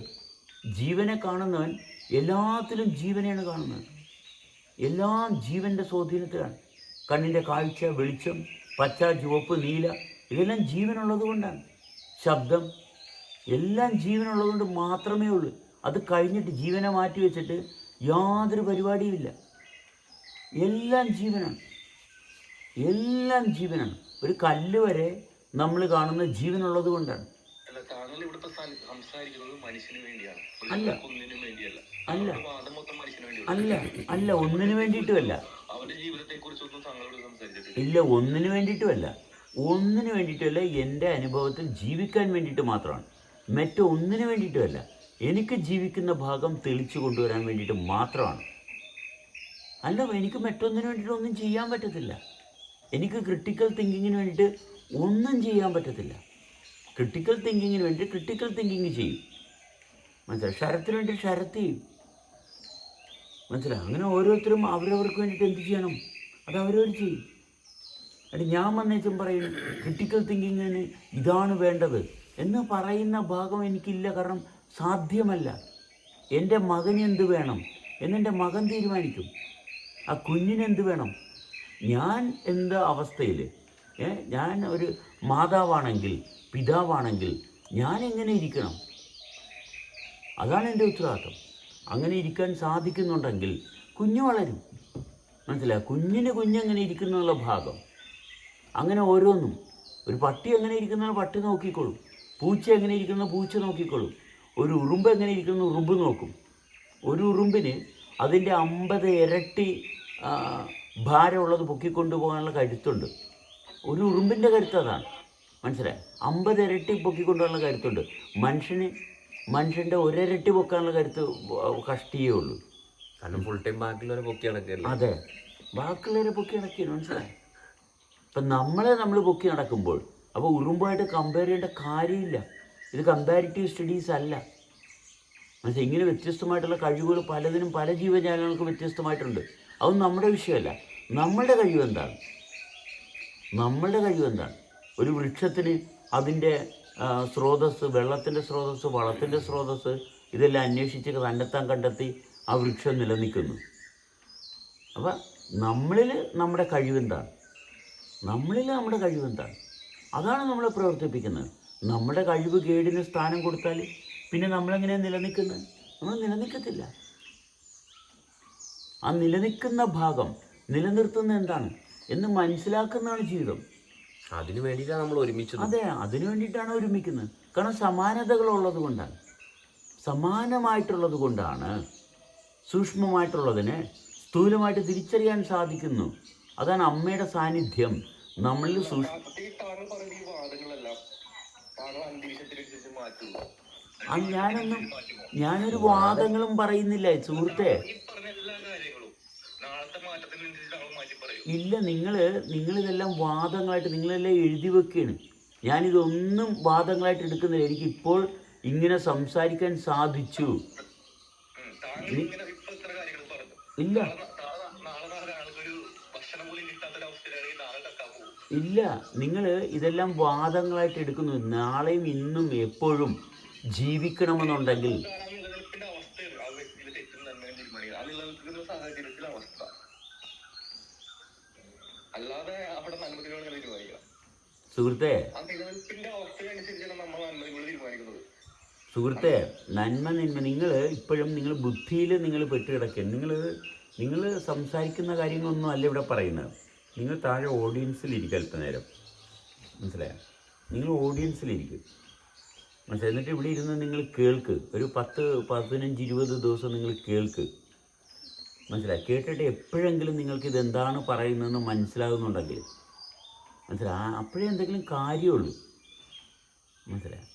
ജീവനെ കാണുന്നവൻ എല്ലാത്തിലും ജീവനെയാണ് കാണുന്നത്. എല്ലാം ജീവൻ്റെ സ്വാധീനത്തിലാണ്. കണ്ണിൻ്റെ കാഴ്ച, വെളിച്ചം, പച്ച, ചുവപ്പ്, നീല, ഇതെല്ലാം ജീവനുള്ളത് കൊണ്ടാണ്. ശബ്ദം എല്ലാം ജീവനുള്ളത് കൊണ്ട് മാത്രമേ ഉള്ളൂ. അത് കഴിഞ്ഞിട്ട് ജീവനെ മാറ്റി വെച്ചിട്ട് യാതൊരു പരിപാടിയുമില്ല. എല്ലാം ജീവനാണ്. ഒരു കല്ല് വരെ നമ്മൾ കാണുന്ന ജീവനുള്ളത് കൊണ്ടാണ്.
താങ്കൾ ഇവിടുത്തെ സംസാരിക്കുന്നത് മനുഷ്യന് വേണ്ടിയാണ്,
അല്ല
ഒന്നിനും വേണ്ടിയല്ല.
അല്ല
വാദം മൊത്തം മനുഷ്യന് വേണ്ടി.
അല്ല ഒന്നിനു വേണ്ടിയിട്ടുമല്ല.
അവരുടെ ജീവിതത്തെ കുറിച്ചൊന്നും താങ്കളോട് സംസാരിച്ചിട്ടില്ല.
ഇല്ല, ഒന്നിനു വേണ്ടിയിട്ടുമല്ല. എൻ്റെ അനുഭവത്തിൽ ജീവിക്കാൻ വേണ്ടിയിട്ട് മാത്രമാണ്. മറ്റൊന്നിനു വേണ്ടിയിട്ടുമല്ല. എനിക്ക് ജീവിക്കുന്ന ഭാഗം തെളിച്ചു കൊണ്ടുവരാൻ വേണ്ടിയിട്ട് മാത്രമാണ്. അല്ല, എനിക്ക് മറ്റൊന്നിനു വേണ്ടിയിട്ട് ഒന്നും ചെയ്യാൻ പറ്റത്തില്ല. എനിക്ക് ക്രിട്ടിക്കൽ തിങ്കിങ്ങിന് വേണ്ടിയിട്ട് ഒന്നും ചെയ്യാൻ പറ്റത്തില്ല. ക്രിട്ടിക്കൽ തിങ്കിങ്ങിന് വേണ്ടി ക്രിട്ടിക്കൽ തിങ്കിങ് ചെയ്യും, മനസ്സിലായി? ശരത്തിന് വേണ്ടി ശരത്ത് ചെയ്യും, മനസ്സിലായി? അങ്ങനെ ഓരോരുത്തരും അവരവർക്ക് വേണ്ടിയിട്ട് എന്ത് ചെയ്യണം അത് അവരവർ ചെയ്യും. അല്ല, ഞാൻ വന്നേച്ചും പറയും ക്രിട്ടിക്കൽ തിങ്കിങ്ങിന് ഇതാണ് വേണ്ടത് എന്ന് പറയുന്ന ഭാഗം എനിക്കില്ല. കാരണം സാധ്യമല്ല. എൻ്റെ മകന് എന്ത് വേണം എന്നെൻ്റെ മകൻ തീരുമാനിക്കും. ആ കുഞ്ഞിനെന്ത് വേണം, ഞാൻ എന്താ അവസ്ഥയിൽ, ഞാൻ ഒരു മാതാവാണെങ്കിൽ പിതാവാണെങ്കിൽ ഞാൻ എങ്ങനെ ഇരിക്കണം, അതാണ് എൻ്റെ ഉത്തരവാദിത്വം. അങ്ങനെ ഇരിക്കാൻ സാധിക്കുന്നുണ്ടെങ്കിൽ കുഞ്ഞ് വളരും, മനസ്സിലായി? കുഞ്ഞെങ്ങനെ ഇരിക്കുന്നുള്ള ഭാഗം. അങ്ങനെ ഓരോന്നും, ഒരു പട്ടി എങ്ങനെ ഇരിക്കുന്ന പട്ടി നോക്കിക്കോളും, പൂച്ച എങ്ങനെ ഇരിക്കുന്ന പൂച്ച നോക്കിക്കോളും, ഒരു ഉറുമ്പ് എങ്ങനെ ഇരിക്കുന്ന ഉറുമ്പ് നോക്കും. ഒരു ഉറുമ്പിന് അതിൻ്റെ 50 ഇരട്ടി ഭാരമുള്ളത് പൊക്കിക്കൊണ്ടു പോകാനുള്ള കരുത്തുണ്ട്. ഒരു ഉറുമ്പിൻ്റെ കരുത്ത് അതാണ്, മനസ്സിലായി? 50 ഇരട്ടി പൊക്കിക്കൊണ്ടുപോകാനുള്ള കരുത്തുണ്ട്. മനുഷ്യൻ്റെ ഒരിരട്ടി പൊക്കാനുള്ള കരുത്ത് കഷ്ടിയേ ഉള്ളൂ.
കാരണം ഫുൾ ടൈം ബാക്കിയുള്ളവരെ പൊക്കി നടക്കല്ലേ.
അതെ, ബാക്കിയുള്ളവരെ പൊക്കി നടക്കില്ല, മനസ്സിലായി? ഇപ്പം നമ്മൾ പൊക്കി നടക്കുമ്പോൾ അപ്പോൾ ഉറുമ്പുമായിട്ട് കമ്പയർ ചെയ്യേണ്ട കാര്യമില്ല. ഇത് കമ്പാരിറ്റീവ് സ്റ്റഡീസ് അല്ല, മനസ്സിലായി? ഇങ്ങനെ വ്യത്യസ്തമായിട്ടുള്ള കഴിവുകൾ പലതിനും പല ജീവജാലങ്ങൾക്കും വ്യത്യസ്തമായിട്ടുണ്ട്. അതൊന്നും നമ്മുടെ വിഷയമല്ല. നമ്മളുടെ കഴിവെന്താണ്? ഒരു വൃക്ഷത്തിന് അതിൻ്റെ സ്രോതസ്സ്, വെള്ളത്തിൻ്റെ സ്രോതസ്സ്, വളത്തിൻ്റെ സ്രോതസ്സ്, ഇതെല്ലാം അന്വേഷിച്ച് തന്നെത്താൻ കണ്ടെത്തി ആ വൃക്ഷം നിലനിൽക്കുന്നു. അപ്പം നമ്മളിൽ നമ്മുടെ കഴിവെന്താണ്? അതാണ് നമ്മളെ പ്രവർത്തിപ്പിക്കുന്നത്. നമ്മുടെ കഴിവ് കേടിന് സ്ഥാനം കൊടുത്താൽ പിന്നെ നമ്മളെങ്ങനെയാണ് നിലനിൽക്കുന്നത്? നമ്മൾ നിലനിൽക്കത്തില്ല. ആ നിലനിൽക്കുന്ന ഭാഗം നിലനിർത്തുന്ന എന്താണ് എന്ന് മനസ്സിലാക്കുന്നതാണ് ജീവിതം.
അതിനു വേണ്ടിയിട്ടാണ് നമ്മൾ ഒരുമിച്ചത്.
അതെ, അതിനു വേണ്ടിയിട്ടാണ് ഒരുമിക്കുന്നത്. കാരണം സമാനതകളുള്ളത് കൊണ്ടാണ്, സമാനമായിട്ടുള്ളത് കൊണ്ടാണ് സൂക്ഷ്മമായിട്ടുള്ളതിനെ സ്ഥൂലമായിട്ട് തിരിച്ചറിയാൻ സാധിക്കുന്നു. അതാണ് അമ്മയുടെ സാന്നിധ്യം നമ്മളിൽ
താങ്കൾ പറയുന്ന ഈ വാദങ്ങളെല്ലാം താങ്കൾ അന്തരീക്ഷത്തിനനുസരിച്ച് മാറ്റുന്നു.
ഞാനൊരു വാദങ്ങളും പറയുന്നില്ല സുഹൃത്തെ.
ഈ പറഞ്ഞ എല്ലാ കാര്യങ്ങളും നാളത്തെ മാറ്റത്തിനനുസരിച്ച് താങ്കൾ മാറ്റി പറയും.
ഇല്ല, നിങ്ങളിതെല്ലാം വാദങ്ങളായിട്ട് നിങ്ങളെല്ലാം എഴുതി വെക്കുകയാണ്. ഞാനിതൊന്നും വാദങ്ങളായിട്ട് എടുക്കുന്നില്ല. എനിക്കിപ്പോൾ ഇങ്ങനെ സംസാരിക്കാൻ സാധിച്ചു.
താങ്കൾ ഇങ്ങനെ ഇപ്പൊ ഇത്ര കാര്യങ്ങൾ പറഞ്ഞു.
ഇല്ല
നാളെ ആൾക്കൊരു ഭക്ഷണം പോലും കിട്ടാത്തൊരവസ്ഥയിലാണെങ്കിൽ നാളെ കക്കാൻ പോകും.
ഇല്ല, നിങ്ങൾ ഇതെല്ലാം വാദങ്ങളായിട്ട് എടുക്കുന്നു. നാളെയും ഇന്നും എപ്പോഴും ജീവിക്കണമെന്നുണ്ടെങ്കിൽ
നിലനിൽപ്പിന്റെ അവസ്ഥയാണ് ആ വ്യക്തിയിൽ തെറ്റും നന്മയും തീരുമാനിക്കുക. ആ നിലനിൽക്കുന്ന സാഹചര്യത്തിലെ അവസ്ഥ, അല്ലാതെ അവിടെ നന്മതികൾ തീരുമാനിക്കുക.
സുഹൃത്തെ,
ആ നിലനിൽപ്പിന്റെ അവസ്ഥയനുസരിച്ചാണ് നമ്മൾ നന്മതികൾ തീരുമാനിക്കുന്നത്.
സുഹൃത്തെ, നന്മ നിങ്ങൾ ഇപ്പോഴും നിങ്ങൾ ബുദ്ധിയിൽ നിങ്ങൾ പെട്ടുകിടക്കുക. നിങ്ങൾ സംസാരിക്കുന്ന കാര്യങ്ങളൊന്നും അല്ല ഇവിടെ പറയുന്നത്. നിങ്ങൾ താഴെ ഓഡിയൻസിലിരിക്കുക അല്പനേരം, മനസ്സിലായോ? നിങ്ങൾ ഓഡിയൻസിലിരിക്കും, മനസ്സിലായി? എന്നിട്ട് ഇവിടെ ഇരുന്ന് നിങ്ങൾ കേൾക്ക്. ഒരു 10, 15, 20 ദിവസം നിങ്ങൾ കേൾക്ക്, മനസ്സിലായി? കേട്ടിട്ട് എപ്പോഴെങ്കിലും നിങ്ങൾക്ക് ഇതെന്താണ് പറയുന്നതെന്ന് മനസ്സിലാകുന്നുണ്ടെങ്കിൽ മനസ്സിലായി, അപ്പോഴേ എന്തെങ്കിലും കാര്യമുള്ളൂ, മനസ്സിലായി?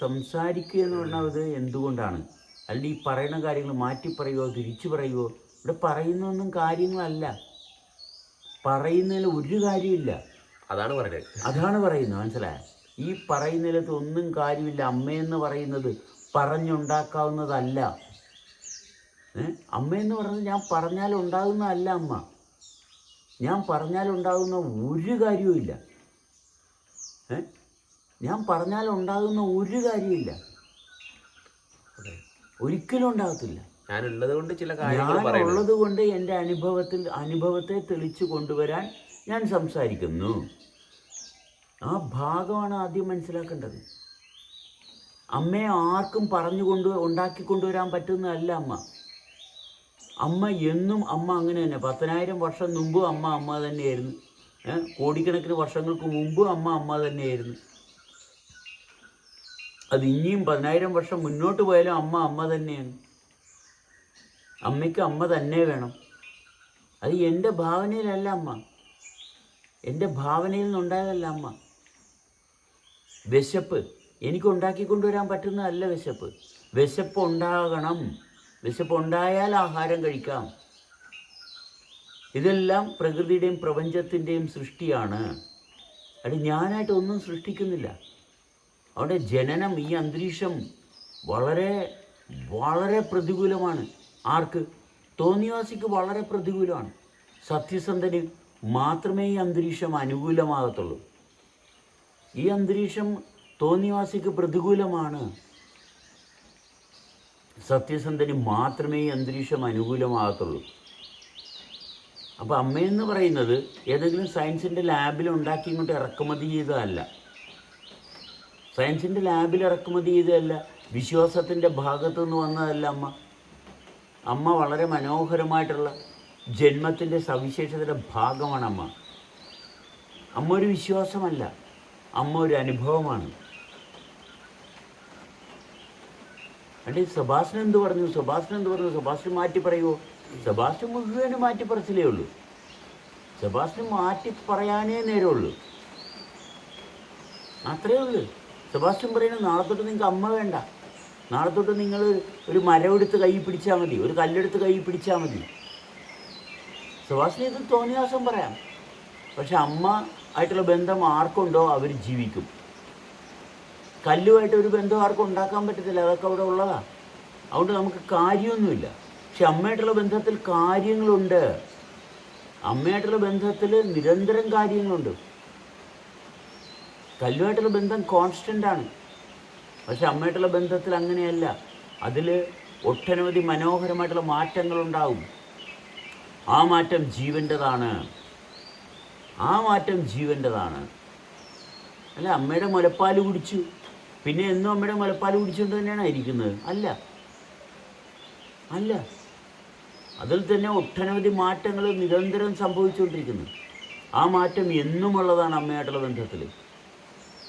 സംസാരിക്കുക എന്ന് പറഞ്ഞത് എന്തുകൊണ്ടാണ്? അല്ലെങ്കിൽ ഈ പറയുന്ന കാര്യങ്ങൾ മാറ്റി പറയുമോ തിരിച്ചു പറയുമോ? ഇവിടെ പറയുന്നൊന്നും കാര്യങ്ങളല്ല, പറയുന്നതിൽ ഒരു കാര്യമില്ല.
അതാണ്
പറയുന്നത്, മനസ്സിലായ? ഈ പറയുന്നതിലത്ത് ഒന്നും കാര്യമില്ല. അമ്മയെന്ന് പറയുന്നത് പറഞ്ഞുണ്ടാക്കാവുന്നതല്ല. അമ്മയെന്ന് പറയുന്നത് ഞാൻ പറഞ്ഞാലുണ്ടാകുന്നതല്ല. അമ്മ ഞാൻ പറഞ്ഞാലുണ്ടാകുന്ന ഒരു കാര്യവുമില്ല. ഞാൻ പറഞ്ഞാലുണ്ടാകുന്ന ഒരു കാര്യമില്ല, ഒരിക്കലും ഉണ്ടാകത്തില്ല.
ഞാനുള്ളത് കൊണ്ട് ചില കാര്യങ്ങൾ
ഞാനുള്ളത് കൊണ്ട് എൻ്റെ അനുഭവത്തെ തെളിച്ചു കൊണ്ടുവരാൻ ഞാൻ സംസാരിക്കുന്നു. ആ ഭാഗമാണ് ആദ്യം മനസ്സിലാക്കേണ്ടത്. അമ്മയെ ആർക്കും ഉണ്ടാക്കിക്കൊണ്ടുവരാൻ പറ്റുന്നതല്ല അമ്മ. അമ്മ എന്നും അമ്മ അങ്ങനെ തന്നെ. 10,000 വർഷം മുമ്പും അമ്മ തന്നെയായിരുന്നു. കോടിക്കണക്കിന് വർഷങ്ങൾക്ക് മുമ്പും അമ്മ തന്നെയായിരുന്നു. അത് ഇനിയും 10,000 വർഷം മുന്നോട്ട് പോയാലും അമ്മ തന്നെയാണ്. അമ്മയ്ക്ക് അമ്മ തന്നെ വേണം. അത് എൻ്റെ ഭാവനയിലല്ല അമ്മ, എൻ്റെ ഭാവനയിൽ നിന്നുണ്ടായതല്ല അമ്മ. വിശപ്പ് എനിക്ക് ഉണ്ടാക്കിക്കൊണ്ടുവരാൻ പറ്റുന്നതല്ല വിശപ്പ്. വിശപ്പ് ഉണ്ടാകണം. വിശപ്പ് ഉണ്ടായാൽ ആഹാരം കഴിക്കാം. ഇതെല്ലാം പ്രകൃതിയുടെയും പ്രപഞ്ചത്തിൻ്റെയും സൃഷ്ടിയാണ്. അത് ഞാനായിട്ട് ഒന്നും സൃഷ്ടിക്കുന്നില്ല. അവിടെ ജനനം, ഈ അന്തരീക്ഷം വളരെ വളരെ പ്രതികൂലമാണ്. ആർക്ക്? തോന്നിവാസിക്ക് വളരെ പ്രതികൂലമാണ്. സത്യസന്ധന് മാത്രമേ ഈ അന്തരീക്ഷം അനുകൂലമാകത്തുള്ളൂ. ഈ അന്തരീക്ഷം തോന്നിവാസിക്ക് പ്രതികൂലമാണ്. സത്യസന്ധന് മാത്രമേ ഈ അന്തരീക്ഷം അനുകൂലമാകത്തുള്ളൂ. അപ്പോൾ അമ്മയെന്ന് പറയുന്നത് ഏതെങ്കിലും സയൻസിൻ്റെ ലാബിൽ ഉണ്ടാക്കി ഇങ്ങോട്ട് ഇറക്കുമതി ചെയ്തതല്ല. സയൻസിൻ്റെ ലാബിൽ ഇറക്കുമതി ചെയ്തതല്ല. വിശ്വാസത്തിൻ്റെ ഭാഗത്തു നിന്ന് വന്നതല്ല അമ്മ. അമ്മ വളരെ മനോഹരമായിട്ടുള്ള ജന്മത്തിൻ്റെ സവിശേഷതയുടെ ഭാഗമാണ് അമ്മ. അമ്മ ഒരു വിശ്വാസമല്ല, അമ്മ ഒരു അനുഭവമാണ്. അല്ലെ സെബാസ്റ്റ്യൻ എന്ത് പറഞ്ഞു? സെബാസ്റ്റ്യൻ മാറ്റി പറയുമോ? സെബാസ്റ്റ്യൻ മുഴുവനും മാറ്റിപ്പറച്ചിലേ ഉള്ളൂ. സെബാസ്റ്റ്യൻ മാറ്റി പറയാനേ നേരമുള്ളൂ, അത്രയേ ഉള്ളൂ. സെബാസ്റ്റ്യൻ പറയുന്നത് നാളെ തൊട്ട് നിങ്ങൾക്ക് അമ്മ വേണ്ട. നാളെ തൊട്ട് നിങ്ങൾ ഒരു മരമെടുത്ത് കൈ പിടിച്ചാൽ മതി, ഒരു കല്ലെടുത്ത് കൈ പിടിച്ചാൽ മതി. സെബാസ്റ്റ്യൻ ഇത് തോന്നിയാസം പറയാം. പക്ഷെ അമ്മ ആയിട്ടുള്ള ബന്ധം ആർക്കുണ്ടോ അവർ ജീവിക്കും. കല്ലുമായിട്ട് ഒരു ബന്ധം ആർക്കും ഉണ്ടാക്കാൻ പറ്റത്തില്ല, അതൊക്കെ അവിടെ ഉള്ളതാണ്. അതുകൊണ്ട് നമുക്ക് കാര്യമൊന്നുമില്ല. പക്ഷെ അമ്മയായിട്ടുള്ള ബന്ധത്തിൽ കാര്യങ്ങളുണ്ട്. അമ്മയായിട്ടുള്ള ബന്ധത്തിൽ നിരന്തരം കാര്യങ്ങളുണ്ട്. കല്ലുമായിട്ടുള്ള ബന്ധം കോൺസ്റ്റൻ്റാണ്. പക്ഷെ അമ്മയായിട്ടുള്ള ബന്ധത്തിൽ അങ്ങനെയല്ല. അതിൽ ഒട്ടനവധി മനോഹരമായിട്ടുള്ള മാറ്റങ്ങളുണ്ടാവും. ആ മാറ്റം ജീവൻ്റെതാണ്. അല്ല അമ്മയുടെ മുലപ്പാൽ കുടിച്ചു പിന്നെ എന്നും അമ്മയുടെ മുലപ്പാൽ കുടിച്ചുകൊണ്ട് തന്നെയാണ് ഇരിക്കുന്നത്? അല്ല. അതിൽ തന്നെ ഒട്ടനവധി മാറ്റങ്ങൾ നിരന്തരം സംഭവിച്ചുകൊണ്ടിരിക്കുന്നു. ആ മാറ്റം എന്നുമുള്ളതാണ് അമ്മയായിട്ടുള്ള ബന്ധത്തിൽ.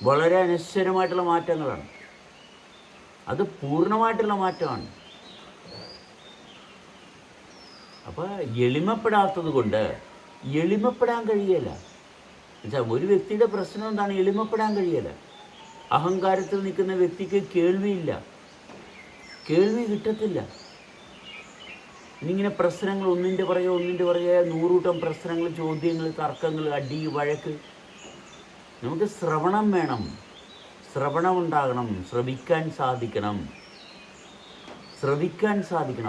വളരെ അനശ്വരമായിട്ടുള്ള മാറ്റങ്ങളാണ്. അത് പൂർണ്ണമായിട്ടുള്ള മാറ്റമാണ്. അപ്പോൾ എളിമപ്പെടാത്തത് കൊണ്ട് എളിമപ്പെടാൻ കഴിയില്ല. എന്നുവെച്ചാൽ ഒരു വ്യക്തിയുടെ പ്രശ്നം എന്താണ്? എളിമപ്പെടാൻ കഴിയില്ല. അഹങ്കാരത്തിൽ നിൽക്കുന്ന വ്യക്തിക്ക് കേൾവിയില്ല, കേൾവി കിട്ടത്തില്ല. ഇന്നിങ്ങനെ പ്രശ്നങ്ങൾ ഒന്നിൻ്റെ പുറകെ നൂറുകൂട്ടം പ്രശ്നങ്ങൾ, ചോദ്യങ്ങൾ, തർക്കങ്ങൾ, അടി, വഴക്ക്. നമുക്ക് ശ്രവണം വേണം, ശ്രവണം ഉണ്ടാകണം, ശ്രവിക്കാൻ സാധിക്കണം.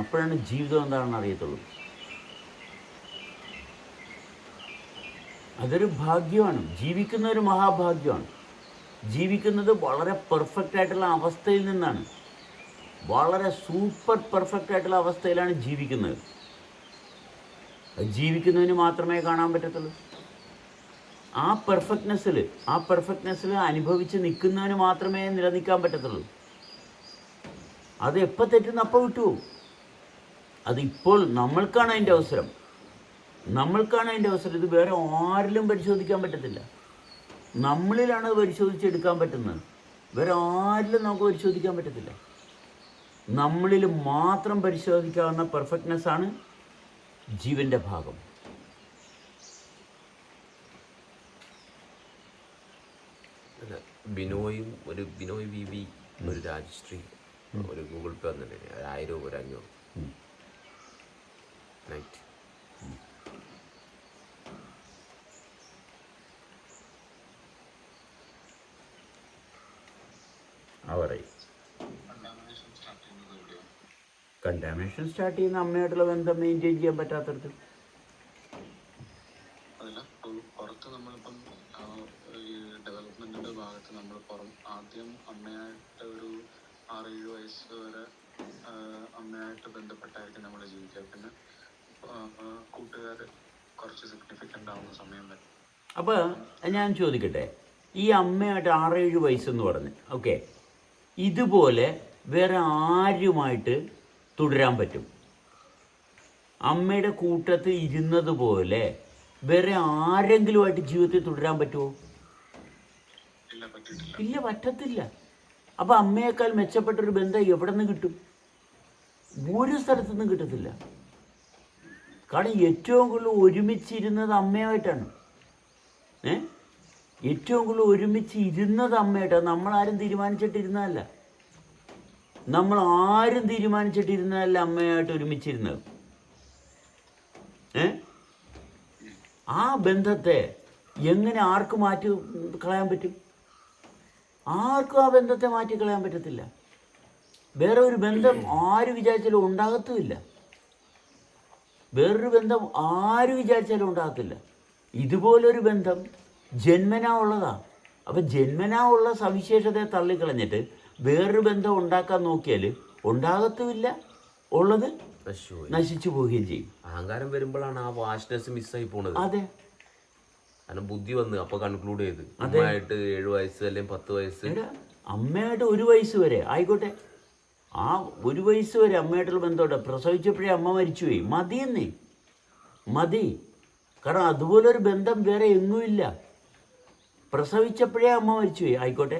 അപ്പോഴാണ് ജീവിതം എന്താണെന്ന് അറിയത്തുള്ളൂ. അതൊരു ഭാഗ്യമാണ്. ജീവിക്കുന്ന ഒരു മഹാഭാഗ്യമാണ്. ജീവിക്കുന്നത് വളരെ പെർഫെക്റ്റ് ആയിട്ടുള്ള അവസ്ഥയിൽ നിന്നാണ്. വളരെ സൂപ്പർ പെർഫെക്റ്റ് ആയിട്ടുള്ള അവസ്ഥയിലാണ് ജീവിക്കുന്നത്. ജീവിക്കുന്നതിന് മാത്രമേ കാണാൻ പറ്റത്തുള്ളൂ. ആ പെർഫെക്റ്റ്നെസ്സിൽ അനുഭവിച്ച് നിൽക്കുന്നതിന് മാത്രമേ നിലനിൽക്കാൻ പറ്റത്തുള്ളൂ. അത് എപ്പോൾ തെറ്റുന്ന അപ്പം വിട്ടുപോകും. അതിപ്പോൾ നമ്മൾക്കാണ് അതിൻ്റെ അവസരം. ഇത് വേറെ ആരിലും പരിശോധിക്കാൻ പറ്റത്തില്ല. നമ്മളിലാണ് അത് പരിശോധിച്ചെടുക്കാൻ പറ്റുന്നത്. വേറെ ആരിലും നമുക്ക് പരിശോധിക്കാൻ പറ്റത്തില്ല. നമ്മളിൽ മാത്രം പരിശോധിക്കാവുന്ന പെർഫെക്റ്റ്നെസ്സാണ് ജീവൻ്റെ ഭാഗം.
ബിനോയ് വി ഒരു രാജശ്രീ ഒരു ഗൂഗിൾ പേ വന്നിട്ടുണ്ട്. 1000 രൂപ, 500 നൈറ്റ്.
കണ്ടാമിനേഷൻ സ്റ്റാർട്ട് ചെയ്യുന്ന അമ്മയായിട്ടുള്ള ബന്ധം മെയിൻറ്റെയിൻ ചെയ്യാൻ പറ്റാത്തടത്ത്.
അതല്ല, പുറത്ത് നമ്മളിപ്പം ഈ ഡെവലപ്മെൻറ്റിൻ്റെ ഭാഗത്ത് നമ്മൾ ആദ്യം അമ്മയായിട്ട് ഒരു 6-7 വയസ്സ് വരെ അമ്മയായിട്ട് ബന്ധപ്പെട്ടായിരിക്കും നമ്മൾ ജീവിക്കുക. പിന്നെ കൂട്ടുകാർ കുറച്ച് സിഗ്നിഫിക്കൻ്റ് ആവുന്ന സമയം വരെ.
അപ്പോൾ ഞാൻ ചോദിക്കട്ടെ, ഈ അമ്മയായിട്ട് 6-7 വയസ്സെന്ന് പറഞ്ഞ് ഓക്കെ, ഇതുപോലെ വേറെ ആരുമായിട്ട് തുടരാൻ പറ്റും? അമ്മയുടെ കൂട്ടത്തിൽ ഇരുന്നത് പോലെ വേറെ ആരെങ്കിലുമായിട്ട് ജീവിതത്തിൽ തുടരാൻ പറ്റുമോ? ഇല്ല, പറ്റത്തില്ല. അപ്പോൾ അമ്മയേക്കാൾ മെച്ചപ്പെട്ടൊരു ബന്ധം എവിടെ നിന്ന് കിട്ടും? ഒരു സ്ഥലത്തു നിന്നും കിട്ടത്തില്ല. കാരണം ഏറ്റവും കൂടുതൽ ഒരുമിച്ചിരുന്നത് അമ്മയായിട്ടാണ്. ഏറ്റവും കൂടുതൽ ഒരുമിച്ച് ഇരുന്നത് അമ്മയായിട്ടാണ്. നമ്മളാരും തീരുമാനിച്ചിട്ടിരുന്നതല്ല. അമ്മയായിട്ട് ഒരുമിച്ചിരുന്നത്. ആ ബന്ധത്തെ എങ്ങനെ ആർക്ക് മാറ്റി കളയാൻ പറ്റും? ആർക്കും ആ ബന്ധത്തെ മാറ്റിക്കളയാൻ പറ്റത്തില്ല. വേറെ ഒരു ബന്ധം ആര് വിചാരിച്ചാലും ഉണ്ടാകത്തുമില്ല. ഇതുപോലൊരു ബന്ധം ജന്മനാ ഉള്ളതാണ്. അപ്പം ജന്മനാ ഉള്ള സവിശേഷതയെ തള്ളിക്കളഞ്ഞിട്ട് വേറൊരു ബന്ധം ഉണ്ടാക്കാൻ നോക്കിയാൽ ഉണ്ടാകത്തുമില്ല, ഉള്ളത് നശിച്ചു പോവുകയും ചെയ്യും.
അഹങ്കാരം വരുമ്പോഴാണ് ആ വാസ്റ്റ്നെസ് മിസ്സായി പോണത്.
അതെ,
കാരണം ബുദ്ധി വന്ന് അപ്പോൾ കൺക്ലൂഡ് ചെയ്ത് അമ്മയായിട്ട് 7 വയസ്സ് അല്ലെങ്കിൽ 10 വയസ്സ്,
അമ്മയായിട്ട് 1 വയസ്സ് വരെ ആയിക്കോട്ടെ. ആ 1 വയസ്സ് വരെ അമ്മയായിട്ടുള്ള ബന്ധമുണ്ട്. പ്രസവിച്ചപ്പോഴേ അമ്മ മരിച്ചുപോയി, മതി. കാരണം അതുപോലൊരു ബന്ധം വേറെ എങ്ങുമില്ല. പ്രസവിച്ചപ്പോഴേ അമ്മ മരിച്ചുപോയി ആയിക്കോട്ടെ,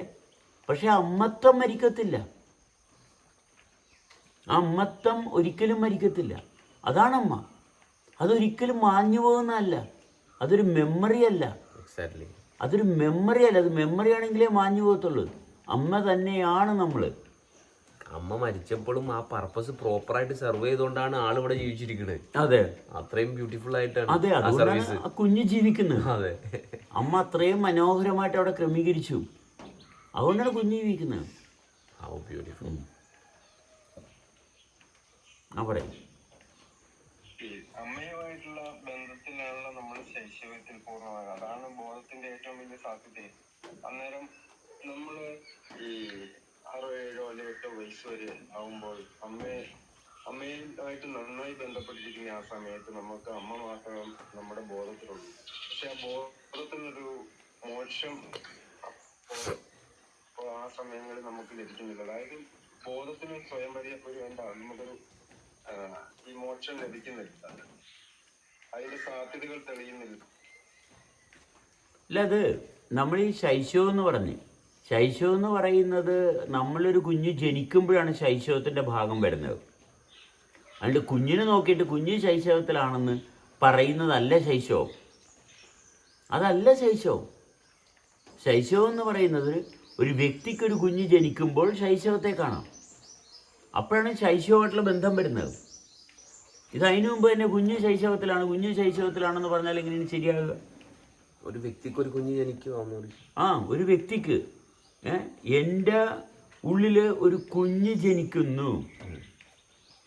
പക്ഷെ അമ്മത്വം മരിക്കത്തില്ല. അമ്മത്വം ഒരിക്കലും മരിക്കത്തില്ല. അതാണമ്മ. അതൊരിക്കലും മാഞ്ഞു പോകുന്നതല്ല. അതൊരു മെമ്മറി അല്ല. അത് മെമ്മറി ആണെങ്കിലേ മാഞ്ഞു പോകത്തുള്ളൂ. അമ്മ തന്നെയാണ് നമ്മൾ.
അമ്മ മരിച്ചപ്പോഴും ആ പർപ്പസ് പ്രോപ്പറായിട്ട് സെർവ് ചെയ്തുകൊണ്ടാണ് ആളിവിടെ ജീവിച്ചിരിക്കുന്നത്.
അതെ,
അത്രയും ബ്യൂട്ടിഫുൾ ആയിട്ടാണ്.
അതെ, അതുകൊണ്ടാണ് ആ കുഞ്ഞ് ജീവിക്കുന്നത്.
അതെ,
അമ്മ അത്രയും മനോഹരമായിട്ട് അവിടെ ക്രമീകരിച്ചു. അതുകൊണ്ടാണ് കുഞ്ഞ് ജീവിക്കുന്നത്.
How beautiful.
അവിടെ
അമ്മയുമായിട്ടുള്ള ബന്ധത്തിലാണല്ലോ നമ്മൾ ശൈശവത്തിൽ പൂർണ്ണമാകുക. അതാണ് ബോധത്തിന്റെ ഏറ്റവും വലിയ സാധ്യത. അന്നേരം നമ്മള് ഈ 6, 7 അല്ലെങ്കിൽ 8 വയസ്സ് വരെ ആവുമ്പോൾ അമ്മയുമായിട്ട് നന്നായി ബന്ധപ്പെട്ടിരിക്കുന്ന ആ സമയത്ത് നമുക്ക് അമ്മ മാത്രം നമ്മുടെ ബോധത്തിലുള്ളൂ. പക്ഷെ ആ ബോധത്തിനൊരു മോക്ഷം ആ സമയങ്ങളിൽ നമുക്ക് ലഭിക്കുന്നില്ല. അതായത് ബോധത്തിന് സ്വയം പര്യാപ്തത വേണ്ട, നമുക്കൊരു ഈ മോക്ഷം ലഭിക്കുന്നില്ല, അതിന്റെ സാധ്യതകൾ തെളിയുന്നില്ല.
അല്ല, അത് നമ്മൾ ഈ ശൈശവം എന്ന് പറഞ്ഞ്, ശൈശവം എന്ന് പറയുന്നത് നമ്മളൊരു കുഞ്ഞ് ജനിക്കുമ്പോഴാണ് ശൈശവത്തിൻ്റെ ഭാഗം വരുന്നത്. അതുകൊണ്ട് കുഞ്ഞിനെ നോക്കിയിട്ട് കുഞ്ഞ് ശൈശവത്തിലാണെന്ന് പറയുന്നതല്ല ശൈശവം. അതല്ല ശൈശവം. ശൈശവം എന്ന് പറയുന്നത് ഒരു വ്യക്തിക്കൊരു കുഞ്ഞ് ജനിക്കുമ്പോൾ ശൈശവത്തെ കാണാം. അപ്പോഴാണ് ശൈശവമായിട്ടുള്ള ബന്ധം വരുന്നത്. ഇത് അതിനു മുമ്പ് തന്നെ കുഞ്ഞ് ശൈശവത്തിലാണെന്ന് പറഞ്ഞാൽ എങ്ങനെയാണ് ശരിയാകുക?
ഒരു വ്യക്തിക്ക് ഒരു കുഞ്ഞ് ജനിക്കുവാന്നൂടി.
ഒരു വ്യക്തിക്ക് എൻ്റെ ഉള്ളിൽ ഒരു കുഞ്ഞ് ജനിക്കുന്നു,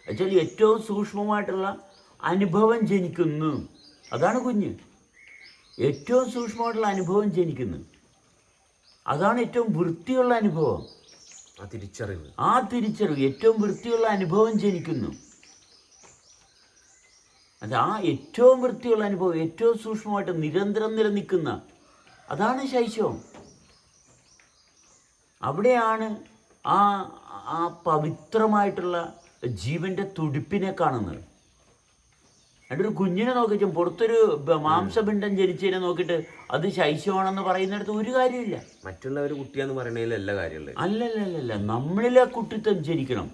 എന്നുവെച്ചാൽ ഏറ്റവും സൂക്ഷ്മമായിട്ടുള്ള അനുഭവം ജനിക്കുന്നു. അതാണ് കുഞ്ഞ്. ഏറ്റവും സൂക്ഷ്മമായിട്ടുള്ള അനുഭവം ജനിക്കുന്നു. അതാണ് ഏറ്റവും വൃത്തിയുള്ള അനുഭവം. ആ തിരിച്ചറിവ് ഏറ്റവും വൃത്തിയുള്ള അനുഭവം ജനിക്കുന്നു. അത് ആ ഏറ്റവും വൃത്തിയുള്ള അനുഭവം, ഏറ്റവും സൂക്ഷ്മമായിട്ട് നിരന്തരം നിലനിൽക്കുന്ന, അതാണ് ശൈശവം. അവിടെയാണ് ആ പവിത്രമായിട്ടുള്ള ജീവൻ്റെ തുടിപ്പിനെ കാണുന്നത്. എന്നിട്ട് ഒരു കുഞ്ഞിനെ നോക്കിച്ചു പുറത്തൊരു മാംസപിണ്ഡം ജനിച്ചതിനെ നോക്കിയിട്ട് അത് ശൈശവമാണെന്ന് പറയുന്നിടത്ത് ഒരു കാര്യമില്ല.
മറ്റുള്ളവർ കുട്ടിയാന്ന് പറയണതിലല്ല കാര്യമുള്ളത്.
അല്ലല്ല, നമ്മളിലെ കുട്ടിത്തം ജനിക്കണം.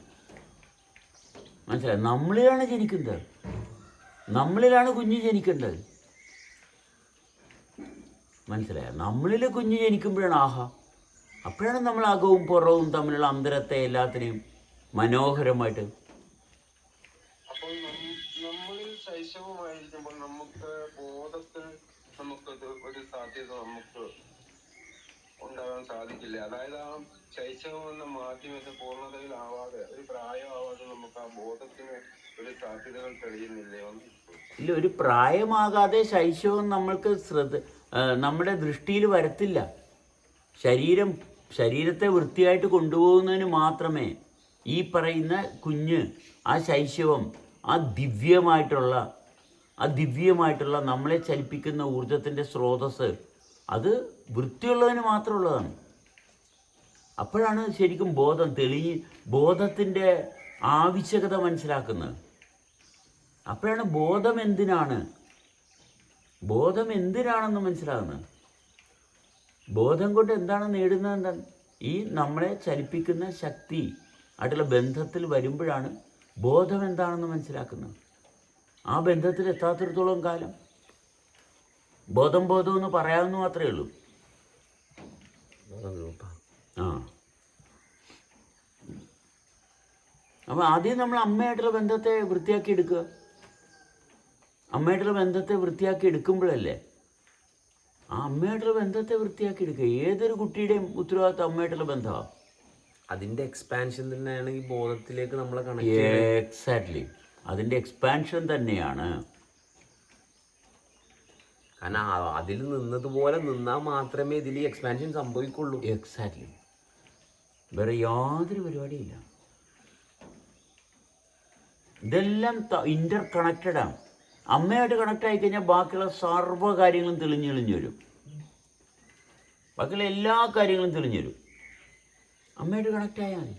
മനസ്സിലായി? നമ്മളിലാണ് ജനിക്കുന്നത്, നമ്മളിലാണ് കുഞ്ഞ് ജനിക്കേണ്ടത്. മനസ്സിലായോ? നമ്മളിൽ കുഞ്ഞ് ജനിക്കുമ്പോഴാണ് അപ്പോഴാണ് നമ്മൾ അകവും പുറവും തമ്മിലുള്ള അന്തരത്തെ എല്ലാത്തിനെയും മനോഹരമായിട്ട്.
അപ്പോൾ നമ്മളിൽ ശൈശവമായിരിക്കുമ്പോൾ നമുക്ക് ബോധത്തിൽ നമുക്കത് ഒരു സാധ്യത നമുക്ക് ഉണ്ടാകാൻ സാധിക്കില്ല. അതായത് ആ ശൈശവം എന്ന മാധ്യമത്തെ പൂർണ്ണതയിലാവാതെ, ഒരു പ്രായമാവാതെ നമുക്ക് ആ ബോധത്തിന് ഒരു സാധ്യതകൾ തെളിയുന്നില്ലേ?
ഇല്ല, ഒരു പ്രായമാകാതെ ശൈശവം നമ്മൾക്ക് നമ്മുടെ ദൃഷ്ടിയിൽ വരത്തില്ല. ശരീരത്തെ വൃത്തിയായിട്ട് കൊണ്ടുപോകുന്നതിന് മാത്രമേ ഈ പറയുന്ന കുഞ്ഞ്, ആ ശൈശവം, ആ ദിവ്യമായിട്ടുള്ള നമ്മളെ ചലിപ്പിക്കുന്ന ഊർജത്തിൻ്റെ സ്രോതസ്സ്, അത് വൃത്തിയുള്ളതിന് മാത്രമുള്ളതാണ്. അപ്പോഴാണ് ശരിക്കും ബോധത്തിൻ്റെ ആവശ്യകത മനസ്സിലാക്കുന്നത്. അപ്പോഴാണ് ബോധം എന്തിനാണെന്ന് മനസ്സിലാകുന്നത്. ബോധം കൊണ്ട് എന്താണ് നേടുന്നത്? എന്താണ് ഈ നമ്മളെ ചലിപ്പിക്കുന്ന ശക്തി ആയിട്ടുള്ള ബന്ധത്തിൽ വരുമ്പോഴാണ് ബോധം എന്താണെന്ന് മനസ്സിലാക്കുന്നത്. ആ ബന്ധത്തിൽ എത്താത്തിടത്തോളം കാലം ബോധം എന്ന് പറയാമെന്ന് മാത്രമേ ഉള്ളൂ. അപ്പോൾ ആദ്യം നമ്മൾ അമ്മയായിട്ടുള്ള ബന്ധത്തെ വൃത്തിയാക്കി എടുക്കുക. അമ്മയായിട്ടുള്ള ബന്ധത്തെ വൃത്തിയാക്കി എടുക്കുമ്പോഴല്ലേ, ആ അമ്മയായിട്ടുള്ള ബന്ധത്തെ വൃത്തിയാക്കി എടുക്കുക. ഏതൊരു കുട്ടിയുടെയും ഉത്തരവാദിത്വം അമ്മയായിട്ടുള്ള ബന്ധമാണ്.
അതിൻ്റെ എക്സ്പാൻഷൻ തന്നെയാണ് ഈ ബോധത്തിലേക്ക് നമ്മളെ
എക്സാക്ട്ലി, അതിൻ്റെ എക്സ്പാൻഷൻ തന്നെയാണ്.
കാരണം അതിൽ നിന്നതുപോലെ നിന്നാൽ മാത്രമേ ഇതിൽ എക്സ്പാൻഷൻ സംഭവിക്കുള്ളൂ.
എക്സാക്ട്ലി, വേറെ യാതൊരു പരിപാടിയില്ല. ഇതെല്ലാം ഇൻ്റർ കണക്റ്റഡാണ്. അമ്മയായിട്ട് കണക്റ്റ് ആയിക്കഴിഞ്ഞാൽ ബാക്കിയുള്ള സർവ്വ കാര്യങ്ങളും തെളിഞ്ഞു വരും. ബാക്കിയുള്ള എല്ലാ കാര്യങ്ങളും തെളിഞ്ഞു വരും. അമ്മയായിട്ട് കണക്റ്റ് ആയാൽ മതി.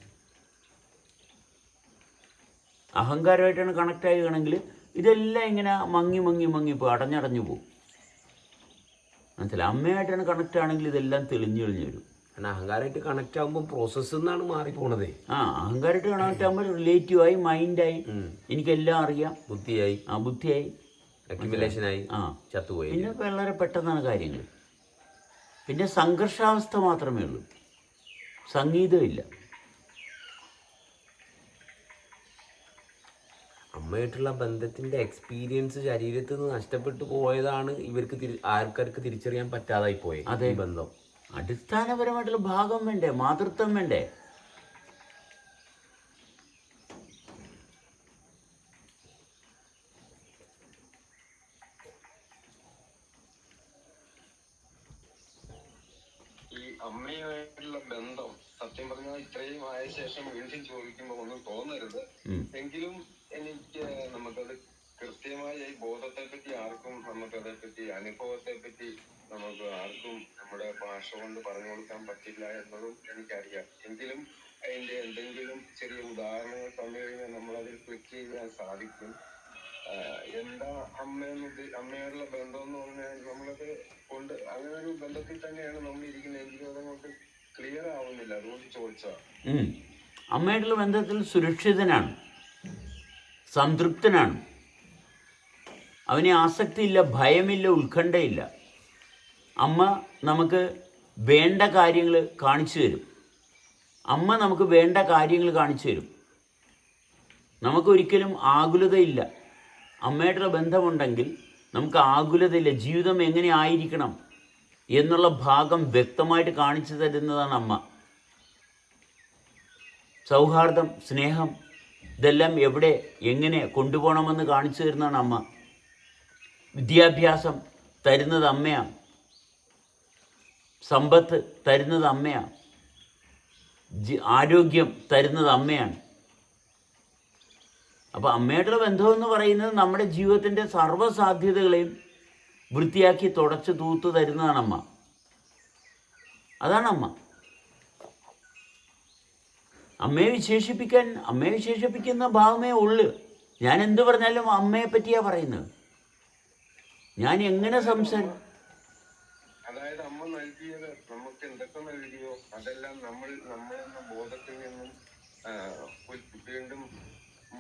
അഹങ്കാരമായിട്ടാണ് കണക്റ്റ് ആവുകയാണെങ്കിൽ ഇതെല്ലാം ഇങ്ങനെ മങ്ങി ഇപ്പോൾ അടഞ്ഞടഞ്ഞു പോകും. മനസ്സിലായി? അമ്മയായിട്ടാണ് കണക്റ്റ് ആണെങ്കിൽ ഇതെല്ലാം തെളിഞ്ഞു വരും.
കാരണം അഹങ്കാരമായിട്ട് കണക്റ്റ് ആകുമ്പോൾ പ്രോസസ്സ് എന്നാണ് മാറിപ്പോണത്.
അഹങ്കാരമായിട്ട് കണക്റ്റ് ആകുമ്പോൾ റിലേറ്റീവായി, മൈൻഡായി, എനിക്കെല്ലാം അറിയാം,
ബുദ്ധിയായി, അക്യുമുലേഷനായി, ചത്തുപോയി.
പിന്നെ വളരെ പെട്ടെന്നാണ് കാര്യങ്ങൾ. പിന്നെ സംഘർഷാവസ്ഥ മാത്രമേ ഉള്ളൂ, സംഗീതമില്ല.
അമ്മയായിട്ടുള്ള ബന്ധത്തിൻ്റെ എക്സ്പീരിയൻസ് ശരീരത്തിൽ നിന്ന് നഷ്ടപ്പെട്ടു പോയതാണ് ആൾക്കാർക്ക് തിരിച്ചറിയാൻ പറ്റാതായി പോയത്. അതേ ബന്ധം
അടിസ്ഥാനപരമായിട്ടുള്ള ഭാഗം വേണ്ടേ, മാതൃത്വം വേണ്ടേ?
ഈ അമ്മയുമായിട്ടുള്ള ബന്ധം സത്യം പറഞ്ഞാൽ ഇത്രയും ആയ ശേഷം വീണ്ടും ചോദിക്കുമ്പോൾ ഒന്നും തോന്നരുത്. എങ്കിലും എനിക്ക് നമുക്കത് കൃത്യമായി ഈ ബോധത്തെ പറ്റി ആർക്കും നമുക്കതേ പറ്റി അനുഭവത്തെ പറ്റി നമുക്ക് ആർക്കും നമ്മുടെ ഭാഷ കൊണ്ട് പറഞ്ഞു കൊടുക്കാൻ പറ്റില്ല എന്നതും എനിക്കറിയാം. എങ്കിലും അതിന്റെ എന്തെങ്കിലും ചെറിയ ഉദാഹരണങ്ങൾ തന്നു കഴിഞ്ഞാൽ നമ്മളതിൽ ക്ലിക്ക് ചെയ്യാൻ സാധിക്കും. എന്താ അമ്മയോടുള്ള ബന്ധം എന്ന് പറഞ്ഞാൽ നമ്മളത് കൊണ്ട് അങ്ങനെ ഒരു ബന്ധത്തിൽ തന്നെയാണ് നമ്മൾ ഇരിക്കുന്നത്. എങ്കിലും അതങ്ങോട്ട് ക്ലിയർ ആവുന്നില്ല, അതുകൊണ്ട് ചോദിച്ചാ.
അമ്മയായിട്ടുള്ള ബന്ധത്തിൽ സുരക്ഷിതനാണ്, സംതൃപ്തനാണ്. അവന് ആസക്തിയില്ല, ഭയമില്ല, ഉത്കണ്ഠയില്ല. അമ്മ നമുക്ക് വേണ്ട കാര്യങ്ങൾ കാണിച്ചു തരും. അമ്മ നമുക്ക് വേണ്ട കാര്യങ്ങൾ കാണിച്ചു തരും. നമുക്കൊരിക്കലും ആകുലതയില്ല. അമ്മയായിട്ടുള്ള ബന്ധമുണ്ടെങ്കിൽ നമുക്ക് ആകുലതയില്ല. ജീവിതം എങ്ങനെ ആയിരിക്കണം എന്നുള്ള ഭാഗം വ്യക്തമായിട്ട് കാണിച്ചു തരുന്നതാണ് അമ്മ. സൗഹാർദ്ദം, സ്നേഹം, ഇതെല്ലാം എവിടെ എങ്ങനെ കൊണ്ടുപോകണമെന്ന് കാണിച്ചു തരുന്നതാണ് അമ്മ. വിദ്യാഭ്യാസം തരുന്നത് അമ്മയാണ്. സമ്പത്ത് തരുന്നത് അമ്മയാണ്. ആരോഗ്യം തരുന്നത് അമ്മയാണ്. അപ്പോൾ അമ്മയായിട്ടുള്ള ബന്ധമെന്ന് പറയുന്നത് നമ്മുടെ ജീവിതത്തിൻ്റെ സർവ്വസാധ്യതകളെയും വൃത്തിയാക്കി തുടച്ച് തൂത്ത് തരുന്നതാണ് അമ്മ. അതാണ് അമ്മ. അമ്മയെ വിശേഷിപ്പിക്കുന്ന ഭാഗമേ ഉള്ളൂ. ഞാൻ എന്ത് പറഞ്ഞാലും അമ്മയെ പറ്റിയാണ് പറയുന്നത്. ഞാൻ എങ്ങനെ
അതായത് അമ്മ നൽകിയത് നമുക്ക് എന്തൊക്കെ നൽകിയോ അതെല്ലാം നമ്മൾ എന്ന ബോധത്തിൽ നിന്നും വീണ്ടും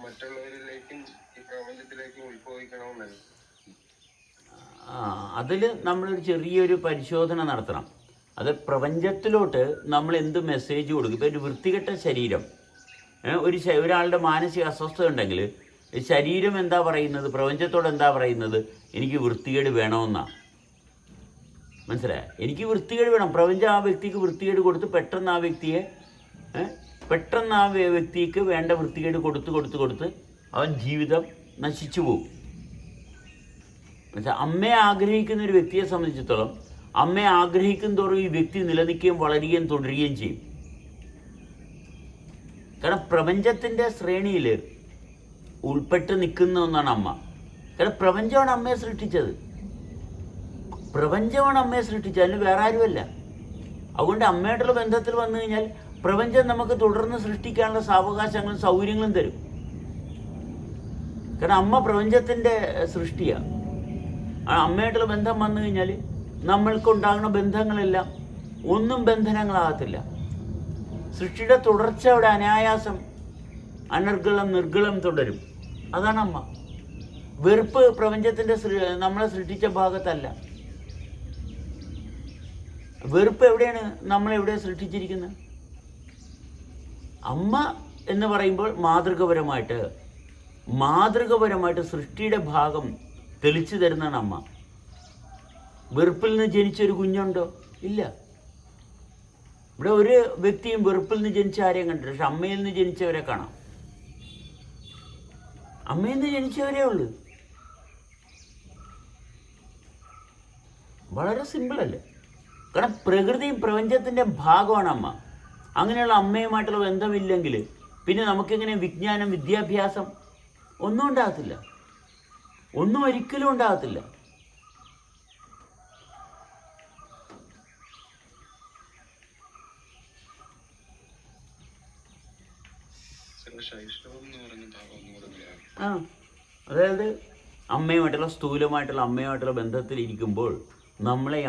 മറ്റുള്ളവരിലേക്കും ഈ പ്രപഞ്ചത്തിലേക്കും ഉത്ഭവിക്കണമെന്നല്ല.
അതിൽ നമ്മളൊരു ചെറിയൊരു പരിശോധന നടത്തണം. അത് പ്രപഞ്ചത്തിലോട്ട് നമ്മൾ എന്ത് മെസ്സേജ് കൊടുക്കും. ഇപ്പോൾ ഒരു വൃത്തികെട്ട ശരീരം, ഒരാളുടെ മാനസിക അസ്വസ്ഥത ഉണ്ടെങ്കിൽ ശരീരം എന്താ പറയുന്നത്, പ്രപഞ്ചത്തോട് എന്താ പറയുന്നത്, എനിക്ക് വൃത്തികേട് വേണമെന്നാണ്. മനസ്സിലായ? എനിക്ക് വൃത്തികേട് വേണം. പ്രപഞ്ചം ആ വ്യക്തിക്ക് വൃത്തികേട് കൊടുത്ത് പെട്ടെന്ന് ആ വ്യക്തിക്ക് വേണ്ട വൃത്തികേട് കൊടുത്ത് അവൻ ജീവിതം നശിച്ചു പോകും. മനസ്സിലായി? അമ്മയെ ആഗ്രഹിക്കുന്ന ഒരു വ്യക്തിയെ സംബന്ധിച്ചിടത്തോളം അമ്മയെ ആഗ്രഹിക്കും തോറും ഈ വ്യക്തി നിലനിൽക്കുകയും വളരുകയും തുടരുകയും ചെയ്യും. കാരണം പ്രപഞ്ചത്തിൻ്റെ ശ്രേണിയിൽ ഉൾപ്പെട്ട് നിൽക്കുന്ന ഒന്നാണ് അമ്മ. കാരണം പ്രപഞ്ചമാണ് അമ്മയെ സൃഷ്ടിച്ചത്. അതിന് വേറെ ആരുമല്ല. അതുകൊണ്ട് അമ്മയായിട്ടുള്ള ബന്ധത്തിൽ വന്നു കഴിഞ്ഞാൽ പ്രപഞ്ചം നമുക്ക് തുടർന്ന് സൃഷ്ടിക്കാനുള്ള സാവകാശങ്ങളും സൗകര്യങ്ങളും തരും. കാരണം അമ്മ പ്രപഞ്ചത്തിൻ്റെ സൃഷ്ടിയാണ്. അമ്മയായിട്ടുള്ള ബന്ധം വന്നു കഴിഞ്ഞാൽ നമ്മൾക്കുണ്ടാകുന്ന ബന്ധങ്ങളെല്ലാം ഒന്നും ബന്ധനങ്ങളാകത്തില്ല. സൃഷ്ടിയുടെ തുടർച്ച അവിടെ അനായാസം നിർഗളം തുടരും. അതാണ് അമ്മ. വെറുപ്പ് പ്രപഞ്ചത്തിൻ്റെ നമ്മളെ സൃഷ്ടിച്ച ഭാഗത്തല്ല. വെറുപ്പ് എവിടെയാണ് നമ്മളെവിടെ സൃഷ്ടിച്ചിരിക്കുന്നത്? അമ്മ എന്ന് പറയുമ്പോൾ മാതൃകപരമായിട്ട് സൃഷ്ടിയുടെ ഭാഗം തെളിച്ചു തരുന്നതാണ് അമ്മ. വെറുപ്പിൽ നിന്ന് ജനിച്ചൊരു കുഞ്ഞുണ്ടോ? ഇല്ല. ഇവിടെ ഒരു വ്യക്തിയും വെറുപ്പിൽ നിന്ന് ജനിച്ച ആരെയും കണ്ടില്ല. പക്ഷെ അമ്മയിൽ നിന്ന് ജനിച്ചവരെ കാണാം. അമ്മയിൽ നിന്ന് ജനിച്ചവരേ ഉള്ളൂ. വളരെ സിമ്പിളല്ലേ? കാരണം പ്രകൃതിയും പ്രപഞ്ചത്തിൻ്റെ ഭാഗമാണ് അമ്മ. അങ്ങനെയുള്ള അമ്മയുമായിട്ടുള്ള ബന്ധമില്ലെങ്കിൽ പിന്നെ നമുക്കിങ്ങനെ വിജ്ഞാനം, വിദ്യാഭ്യാസം ഒന്നും ഉണ്ടാകത്തില്ല. ഒന്നും ഒരിക്കലും ഉണ്ടാകത്തില്ല. അതായത് സ്ഥൂലമായിട്ടുള്ള അമ്മയുമായിട്ടുള്ള ബന്ധത്തിലിരിക്കുമ്പോൾ നമ്മളെ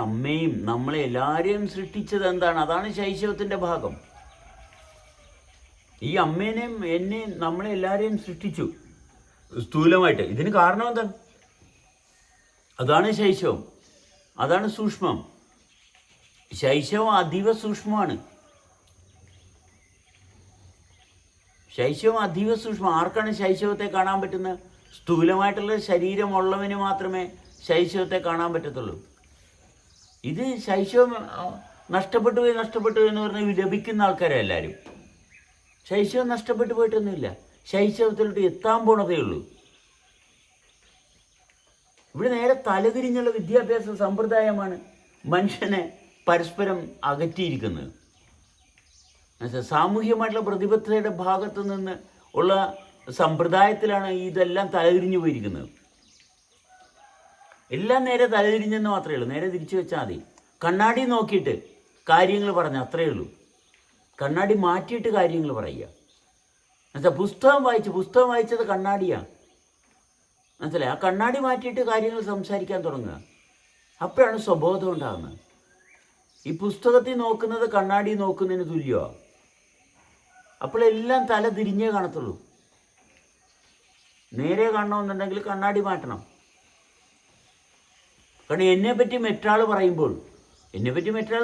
എല്ലാവരെയും സൃഷ്ടിച്ചത് എന്താണ്? അതാണ് ശൈശവത്തിൻ്റെ ഭാഗം. ഈ അമ്മേനെയും എന്നെയും നമ്മളെ എല്ലാവരെയും സൃഷ്ടിച്ചു സ്ഥൂലമായിട്ട്. ഇതിന് കാരണം എന്താണ്? അതാണ് ശൈശവം, അതാണ് സൂക്ഷ്മം. ശൈശവം അതീവ സൂക്ഷ്മമാണ്. ആർക്കാണ് ശൈശവത്തെ കാണാൻ പറ്റുന്നത്? സ്ഥൂലമായിട്ടുള്ള ശരീരമുള്ളവന് മാത്രമേ ശൈശവത്തെ കാണാൻ പറ്റത്തുള്ളൂ. ഇത് ശൈശവം നഷ്ടപ്പെട്ടു എന്ന് പറഞ്ഞാൽ ലഭിക്കുന്ന ആൾക്കാരെല്ലാവരും. ശൈശവം നഷ്ടപ്പെട്ടു പോയിട്ടൊന്നുമില്ല. ശൈശവത്തിലോട്ട് എത്താൻ പോണതേ ഉള്ളൂ. ഇവിടെ നേരെ തലതിരിഞ്ഞുള്ള വിദ്യാഭ്യാസ സമ്പ്രദായമാണ് മനുഷ്യനെ പരസ്പരം അകറ്റിയിരിക്കുന്നത്. സാമൂഹ്യമായിട്ടുള്ള പ്രതിബദ്ധതയുടെ ഭാഗത്തു നിന്ന് ഉള്ള സമ്പ്രദായത്തിലാണ് ഇതെല്ലാം തലതിരിഞ്ഞു പോയിരിക്കുന്നത്. എല്ലാം നേരെ തലതിരിഞ്ഞെന്ന് മാത്രമേ ഉള്ളൂ. നേരെ തിരിച്ചു വെച്ചാൽ മതി. കണ്ണാടി നോക്കിയിട്ട് കാര്യങ്ങൾ പറഞ്ഞ അത്രയേ ഉള്ളൂ. കണ്ണാടി മാറ്റിയിട്ട് കാര്യങ്ങൾ പറയുക. എന്നുവെച്ചാൽ പുസ്തകം വായിച്ചത് കണ്ണാടിയാണ്. മനസ്സിലായി? ആ കണ്ണാടി മാറ്റിയിട്ട് കാര്യങ്ങൾ സംസാരിക്കാൻ തുടങ്ങുക. അപ്പോഴാണ് സ്വബോധം ഉണ്ടാകുന്നത്. ഈ പുസ്തകത്തിൽ നോക്കുന്നത് കണ്ണാടി നോക്കുന്നതിന് തുല്യമാണ്. അപ്പോഴെല്ലാം തല തിരിഞ്ഞേ കാണത്തുള്ളൂ. നേരെ കാണണമെന്നുണ്ടെങ്കിൽ കണ്ണാടി മാറ്റണം. കാരണം എന്നെപ്പറ്റി മറ്റൊരാൾ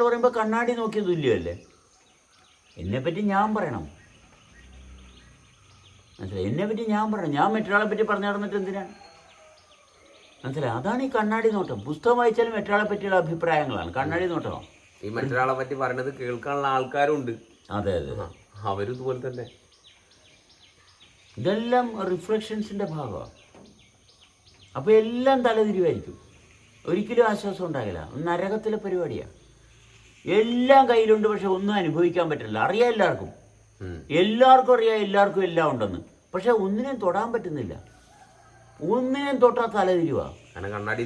പറയുമ്പോൾ കണ്ണാടി നോക്കിയ തുല്യമല്ലേ? എന്നെപ്പറ്റി ഞാൻ പറയണം. മനസ്സിലായി? എന്നെപ്പറ്റി ഞാൻ പറയണം. ഞാൻ മറ്റൊരാളെ പറ്റി പറഞ്ഞു നടന്നിട്ട് എന്തിനാണ്? മനസ്സിലായി? അതാണ് ഈ കണ്ണാടി നോട്ടം. പുസ്തകം വായിച്ചാലും മറ്റൊരാളെ പറ്റിയുള്ള അഭിപ്രായങ്ങളാണ്. കണ്ണാടി നോട്ടമാണ്.
ഈ മറ്റൊരാളെ പറ്റി പറയുന്നത് കേൾക്കാനുള്ള ആൾക്കാരുണ്ട്.
അതെ അതെ,
അവരും ഇതുപോലെ തന്നെ.
ഇതെല്ലാം റിഫ്ലക്ഷൻസിൻ്റെ ഭാഗമാണ്. അപ്പോൾ എല്ലാം തലതിരിവായിരിക്കും. ഒരിക്കലും ആശ്വാസം ഉണ്ടാകില്ല. നരകത്തിലെ പരിപാടിയാണ്. എല്ലാം കയ്യിലുണ്ട്, പക്ഷെ ഒന്നും അനുഭവിക്കാൻ പറ്റില്ല. അറിയാം എല്ലാവർക്കും അറിയാം, എല്ലാവർക്കും എല്ലാം ഉണ്ടെന്ന്. പക്ഷെ ഒന്നിനെയും തൊടാൻ പറ്റുന്നില്ല. ഒന്നിനെയും തൊട്ടാൽ തലതിരിവാ.
കണ്ണാടി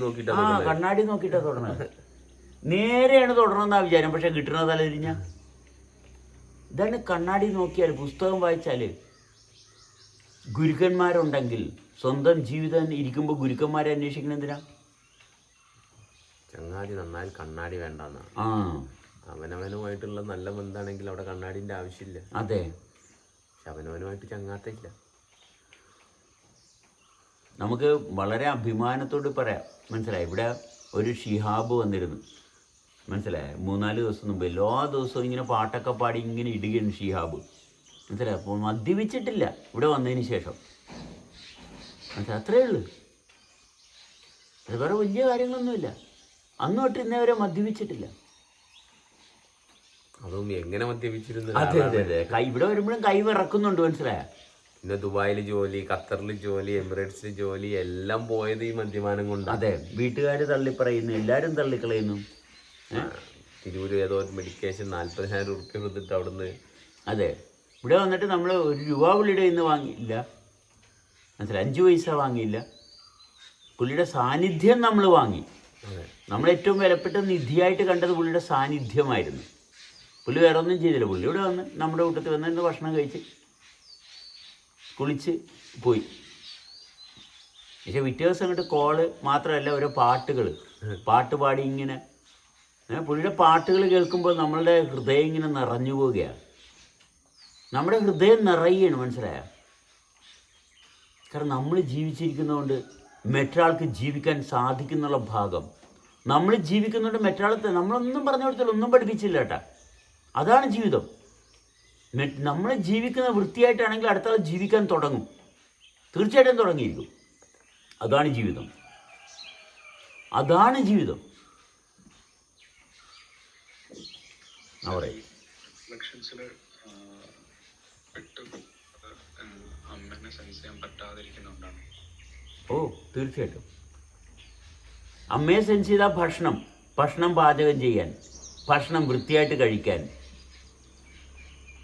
നോക്കിയിട്ടാണ് തൊടണത്. നേരെയാണ് തൊടണമെന്നാ വിചാരം, പക്ഷെ കിട്ടണ തലതിരിഞ്ഞ. ഇതാണ് കണ്ണാടി നോക്കിയാൽ, പുസ്തകം വായിച്ചാൽ. ഗുരുക്കന്മാരുണ്ടെങ്കിൽ സ്വന്തം ജീവിതം ഇരിക്കുമ്പോൾ ഗുരുക്കന്മാരെ അന്വേഷിക്കണം എന്തിനാ?
ചങ്ങാതി നന്നായി കണ്ണാടി വേണ്ടെന്നാ. അവനവനുമായിട്ടുള്ള നല്ല ബന്ധമാണെങ്കിൽ അവിടെ കണ്ണാടിൻ്റെ ആവശ്യമില്ല.
അതെ,
പക്ഷെ അവനവനുമായിട്ട് ചങ്ങാത്തില്ല.
നമുക്ക് വളരെ അഭിമാനത്തോട് പറയാം. മനസ്സിലായി? ഇവിടെ ഒരു ഷിഹാബ് വന്നിരുന്നു. മനസ്സിലായി? 3-4 ദിവസം മുമ്പ് എല്ലാ ദിവസവും ഇങ്ങനെ പാട്ടൊക്കെ പാടി ഇങ്ങനെ ഇടുകയാണ് ഷിഹാബ്. മനസ്സിലായി? അപ്പോൾ മദ്യപിച്ചിട്ടില്ല ഇവിടെ വന്നതിന് ശേഷം. മനസ്സിലായി? അത്രയേ ഉള്ളൂ. അത് വേറെ വലിയ കാര്യങ്ങളൊന്നുമില്ല. അന്ന് തൊട്ട് ഇന്നേ വരെ മദ്യപിച്ചിട്ടില്ല.
അതും എങ്ങനെ മദ്യപിച്ചിരുന്നു?
അതെ അതെ അതെ. ഇവിടെ വരുമ്പോഴും കൈ വിറക്കുന്നുണ്ട്. മനസ്സിലായ?
പിന്നെ ദുബായിൽ ജോലി, ഖത്തറിൽ ജോലി, എമിറേറ്റ്സിൽ ജോലി എല്ലാം പോയത് ഈ മദ്യപാനം കൊണ്ട്.
അതെ, വീട്ടുകാർ തള്ളിപ്പറയുന്നു, എല്ലാവരും തള്ളിക്കളയുന്നു.
തിരൂര് ഏതോ ഒരു മെഡിക്കേഷൻ 40,000 ഉറുപ്പ്യ കൊടുത്തിട്ട് അവിടുന്ന്.
അതെ, ഇവിടെ വന്നിട്ട് നമ്മൾ 1 രൂപ പുള്ളിയുടെ ഇന്ന് വാങ്ങിയില്ല. മനസ്സിലായി? 5 പൈസ വാങ്ങിയില്ല. പുള്ളിയുടെ സാന്നിധ്യം നമ്മൾ വാങ്ങി. നമ്മൾ ഏറ്റവും വിലപ്പെട്ട നിധിയായിട്ട് കണ്ടത് പുള്ളിയുടെ സാന്നിധ്യമായിരുന്നു. പുള്ളി വേറെ ഒന്നും ചെയ്തില്ല. പുള്ളി ഇവിടെ വന്ന് നമ്മുടെ കൂട്ടത്തിൽ വന്ന് ഇന്ന് ഭക്ഷണം കഴിച്ച് കുളിച്ച് പോയി. പക്ഷേ പിറ്റേ ദിവസം അങ്ങോട്ട് കോള് മാത്രമല്ല, ഓരോ പാട്ട് പാടി ഇങ്ങനെ. പുള്ളിയുടെ പാട്ടുകൾ കേൾക്കുമ്പോൾ നമ്മളുടെ ഹൃദയം ഇങ്ങനെ നിറഞ്ഞു പോവുകയാണ്. നമ്മുടെ ഹൃദയം നിറയുകയാണ്. മനസ്സിലായ? കാരണം നമ്മൾ ജീവിച്ചിരിക്കുന്നതുകൊണ്ട് മറ്റൊരാൾക്ക് ജീവിക്കാൻ സാധിക്കുന്നുള്ള ഭാഗം. നമ്മൾ ജീവിക്കുന്നുണ്ട് മറ്റൊരാളത്തെ നമ്മളൊന്നും പറഞ്ഞു കൊടുത്തില്ല, ഒന്നും പഠിപ്പിച്ചില്ല കേട്ടാ. അതാണ് ജീവിതം. നമ്മൾ ജീവിക്കുന്ന വൃത്തിയായിട്ടാണെങ്കിൽ അടുത്ത ആൾ ജീവിക്കാൻ തുടങ്ങും. തീർച്ചയായിട്ടും തുടങ്ങിയിരിക്കും. അതാണ് ജീവിതം.
റിഫ്ലക്ഷൻസിൽ അമ്മേനെ സെൻസ് ചെയ്യാൻ പറ്റാതിരിക്കുന്നുണ്ടാണ്.
ഓ, തീർച്ചയായിട്ടും. അമ്മയെ സെൻസ് ചെയ്താൽ ഭക്ഷണം പാചകം ചെയ്യാൻ, ഭക്ഷണം വൃത്തിയായിട്ട് കഴിക്കാൻ.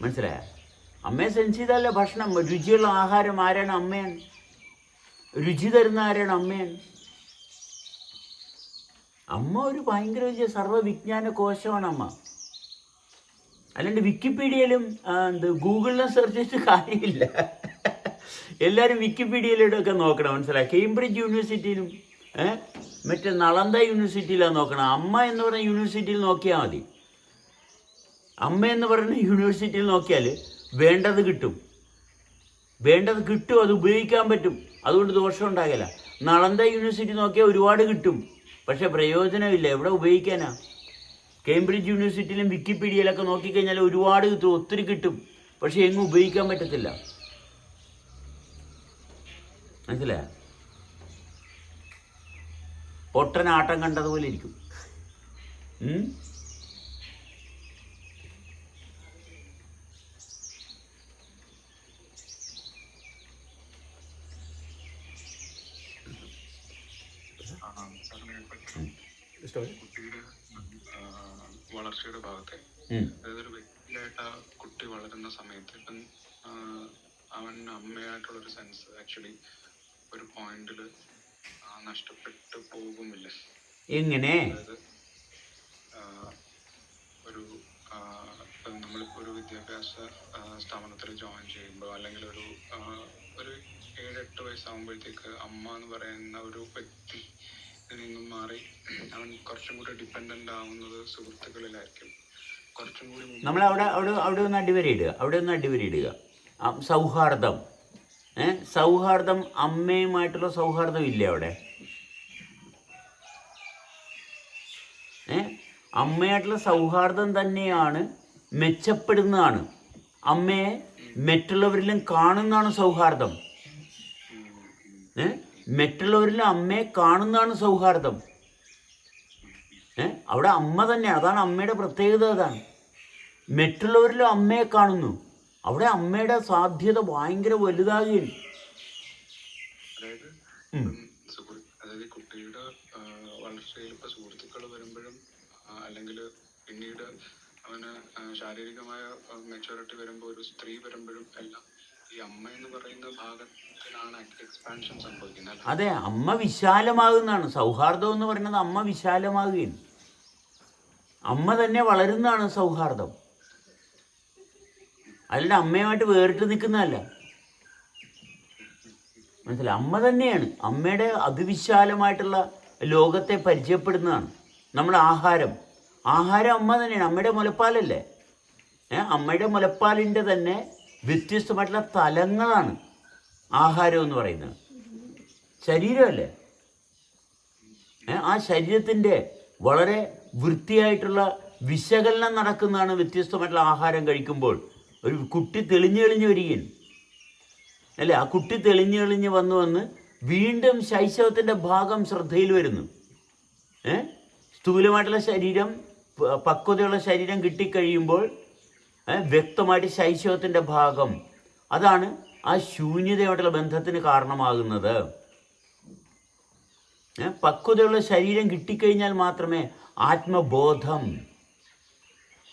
മനസ്സിലായ? അമ്മയെ സെൻസ് ചെയ്താലേ ഭക്ഷണം, രുചിയുള്ള ആഹാരം ആരാണ്? അമ്മയാണ്. രുചി തരുന്ന ആരാണ്? അമ്മയാണ്. അമ്മ ഒരു ഭയങ്കര വലിയ സർവ്വവിജ്ഞാന കോശമാണ് അമ്മ. അല്ലാണ്ട് വിക്കിപീഡിയയിലും ഗൂഗിളിലും സെർച്ച് ചെയ്തിട്ട് കാര്യമില്ല. എല്ലാവരും വിക്കിപീഡിയയിലൂടെയൊക്കെ നോക്കണം. മനസ്സിലായി? കേംബ്രിഡ്ജ് യൂണിവേഴ്സിറ്റിയിലും മറ്റേ നളന്ദ യൂണിവേഴ്സിറ്റിയിലാണ് നോക്കണം. അമ്മ എന്ന് പറയുന്ന യൂണിവേഴ്സിറ്റിയിൽ നോക്കിയാൽ മതി. അമ്മ എന്ന് പറയുന്ന യൂണിവേഴ്സിറ്റിയിൽ നോക്കിയാൽ വേണ്ടത് കിട്ടും. അത് ഉപയോഗിക്കാൻ പറ്റും. അതുകൊണ്ട് ദോഷം ഉണ്ടാകില്ല. നളന്ദ യൂണിവേഴ്സിറ്റി നോക്കിയാൽ ഒരുപാട് കിട്ടും, പക്ഷെ പ്രയോജനമില്ല. എവിടെ ഉപയോഗിക്കാനാ? കേംബ്രിഡ്ജ് യൂണിവേഴ്സിറ്റിയിലും വിക്കിപീഡിയയിലൊക്കെ നോക്കിക്കഴിഞ്ഞാൽ ഒരുപാട് കിട്ടും, ഒത്തിരി കിട്ടും, പക്ഷെ എങ്ങും ഉപയോഗിക്കാൻ പറ്റത്തില്ല. മനസ്സിലായ? പൊട്ടനാട്ടം കണ്ടതുപോലെ ഇരിക്കും.
കുട്ടിയുടെ വളർച്ചയുടെ ഭാഗത്തെ, അതായത് ഒരു വ്യക്തിയായിട്ട് ആ കുട്ടി വളരുന്ന സമയത്ത് ഇപ്പം അവൻ അമ്മയായിട്ടുള്ളൊരു സെൻസ് ആക്ച്വലി ഒരു പോയിന്റിൽ നഷ്ടപ്പെട്ടു പോകുമില്ല.
എങ്ങനെ?
അതായത് ഒരു നമ്മളിപ്പോൾ ഒരു വിദ്യാഭ്യാസ സ്ഥാപനത്തിൽ ജോയിൻ ചെയ്യുമ്പോൾ അല്ലെങ്കിൽ ഒരു 7-8 വയസ്സാകുമ്പോഴത്തേക്ക് അമ്മ എന്ന് പറയുന്ന ഒരു വ്യക്തി നിന്നും മാറി അവൻ കുറച്ചും കൂടി ഡിപ്പെൻഡൻ്റ് ആവുന്നത് സുഹൃത്തുക്കളിലായിരിക്കും. കുറച്ചും കൂടി
നമ്മൾ അവിടെ ഒന്ന് അടിവരയിടുക. സൗഹാർദ്ദം, സൗഹാർദ്ദം, അമ്മയുമായിട്ടുള്ള സൗഹാർദ്ദം ഇല്ലേ അവിടെ? അമ്മയായിട്ടുള്ള സൗഹാർദ്ദം തന്നെയാണ് മെച്ചപ്പെടുന്നതാണ്. അമ്മയെ മറ്റുള്ളവരിലും കാണുന്നതാണ് സൗഹാർദ്ദം. മറ്റുള്ളവരിലും അമ്മയെ കാണുന്നതാണ് സൗഹാർദ്ദം. അവിടെ അമ്മ തന്നെ, അതാണ് അമ്മയുടെ പ്രത്യേകത. അതാണ് മറ്റുള്ളവരിലും അമ്മയെ കാണുന്നു. അവിടെ അമ്മയുടെ സാധ്യത ഭയങ്കര വലുതാകുകയാണ്.
അതായത് കുട്ടിയുടെ വളർച്ചയിൽ ഇപ്പോൾ സുഹൃത്തുക്കൾ വരുമ്പോഴും അല്ലെങ്കിൽ പിന്നീട് അവന് ശാരീരികമായ മെച്ചൂരിറ്റി വരുമ്പോൾ ഒരു സ്ത്രീ വരുമ്പോഴും എല്ലാം ഈ അമ്മ എന്ന് പറയുന്ന ഭാഗത്തിനാണ് എക്സ്പാൻഷൻ സംഭവിക്കുന്നത്.
അതെ, അമ്മ വിശാലമാകുന്നതാണ്. സൗഹാർദ്ദം എന്ന് പറയുന്നത് അമ്മ വിശാലമാകുകയാണ്. അമ്മ തന്നെ വളരുന്നതാണ് സൗഹാർദ്ദം. അല്ലാണ്ട് അമ്മയുമായിട്ട് വേറിട്ട് നിൽക്കുന്നതല്ല. മനസ്സിലായി? അമ്മ തന്നെയാണ്. അമ്മയുടെ അതിവിശാലമായിട്ടുള്ള ലോകത്തെ പരിചയപ്പെടുന്നതാണ്. നമ്മുടെ ആഹാരം അമ്മ തന്നെയാണ്. അമ്മയുടെ മുലപ്പാലല്ലേ? അമ്മയുടെ മുലപ്പാലിൻ്റെ തന്നെ വ്യത്യസ്തമായിട്ടുള്ള തലങ്ങളാണ് ആഹാരം എന്ന് പറയുന്നത്. ശരീരമല്ലേ? ആ ശരീരത്തിൻ്റെ വളരെ വൃത്തിയായിട്ടുള്ള വിശകലനം നടക്കുന്നതാണ് വ്യത്യസ്തമായിട്ടുള്ള ആഹാരം കഴിക്കുമ്പോൾ. ഒരു കുട്ടി തെളിഞ്ഞ് വരികയാണ് അല്ലേ? ആ കുട്ടി തെളിഞ്ഞ് വന്ന് വീണ്ടും ശൈശവത്തിൻ്റെ ഭാഗം ശ്രദ്ധയിൽ വരുന്നു. സ്ഥൂലമായിട്ടുള്ള ശരീരം, പക്വതയുള്ള ശരീരം കിട്ടിക്കഴിയുമ്പോൾ വ്യക്തമായിട്ട് ശൈശവത്തിൻ്റെ ഭാഗം, അതാണ് ആ ശൂന്യതയോടുള്ള ബന്ധത്തിന് കാരണമാകുന്നത്. പക്വതയുള്ള ശരീരം കിട്ടിക്കഴിഞ്ഞാൽ മാത്രമേ ആത്മബോധം,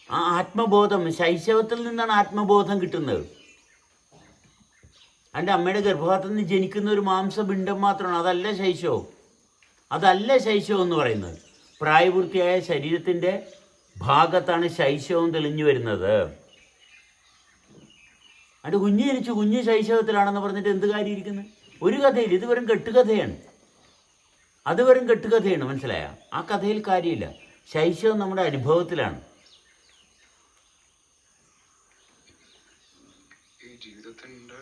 ആ ആത്മബോധം ശൈശവത്തിൽ നിന്നാണ് ആത്മബോധം കിട്ടുന്നത്. എൻ്റെ അമ്മയുടെ ഗർഭപാത്രത്തിൽ നിന്ന് ജനിക്കുന്ന ഒരു മാംസപിണ്ഡം മാത്രമാണ്. അതല്ല ശൈശവം എന്ന് പറയുന്നത്. പ്രായപൂർത്തിയായ ശരീരത്തിൻ്റെ ഭാഗത്താണ് ശൈശവം തെളിഞ്ഞു വരുന്നത്. അതിൻ്റെ കുഞ്ഞ് ജനിച്ചു, കുഞ്ഞ് ശൈശവത്തിലാണെന്ന് പറഞ്ഞിട്ട് എന്ത് കാര്യം ഇരിക്കുന്നത്? ഒരു കഥയിൽ ഇത് വെറും കെട്ടുകഥയാണ്. അത് വെറും കെട്ടുകഥയാണ്. മനസ്സിലായ? ആ കഥയിൽ കാര്യമില്ല. ശൈശവം നമ്മുടെ അനുഭവത്തിലാണ്.
ഈ ജീവിതത്തിന്റെ